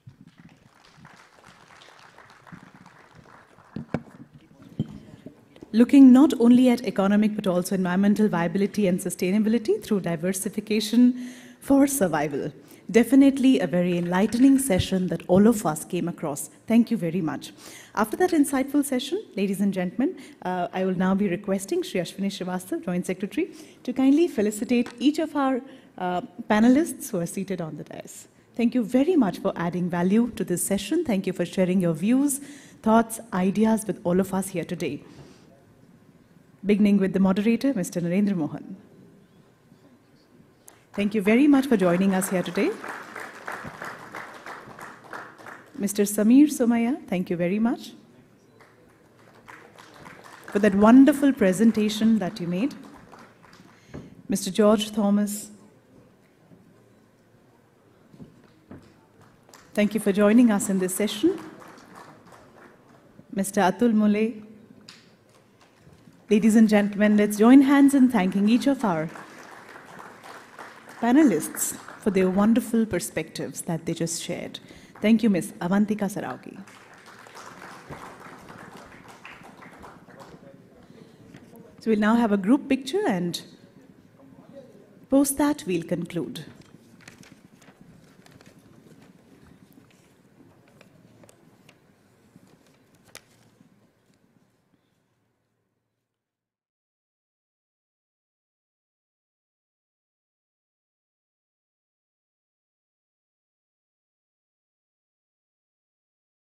Looking not only at economic but also environmental viability and sustainability through diversification for survival. Definitely a very enlightening session that all of us came across. Thank you very much. After that insightful session, ladies and gentlemen, I will now be requesting Shri Ashwini Srivastava, Joint Secretary, to kindly felicitate each of our panelists who are seated on the dais. Thank you very much for adding value to this session. Thank you for sharing your views, thoughts, ideas with all of us here today. Beginning with the moderator, Mr. Narendra Mohan. Thank you very much for joining us here today. Mr. Samir Somaiya, thank you very much for that wonderful presentation that you made. Mr. George Thomas, thank you for joining us in this session. Mr. Atul Mulay. Ladies and gentlemen, let's join hands in thanking each of our panelists for their wonderful perspectives that they just shared. Thank you, Ms. Avantika Saraogi. So we'll now have a group picture, and post that we'll conclude.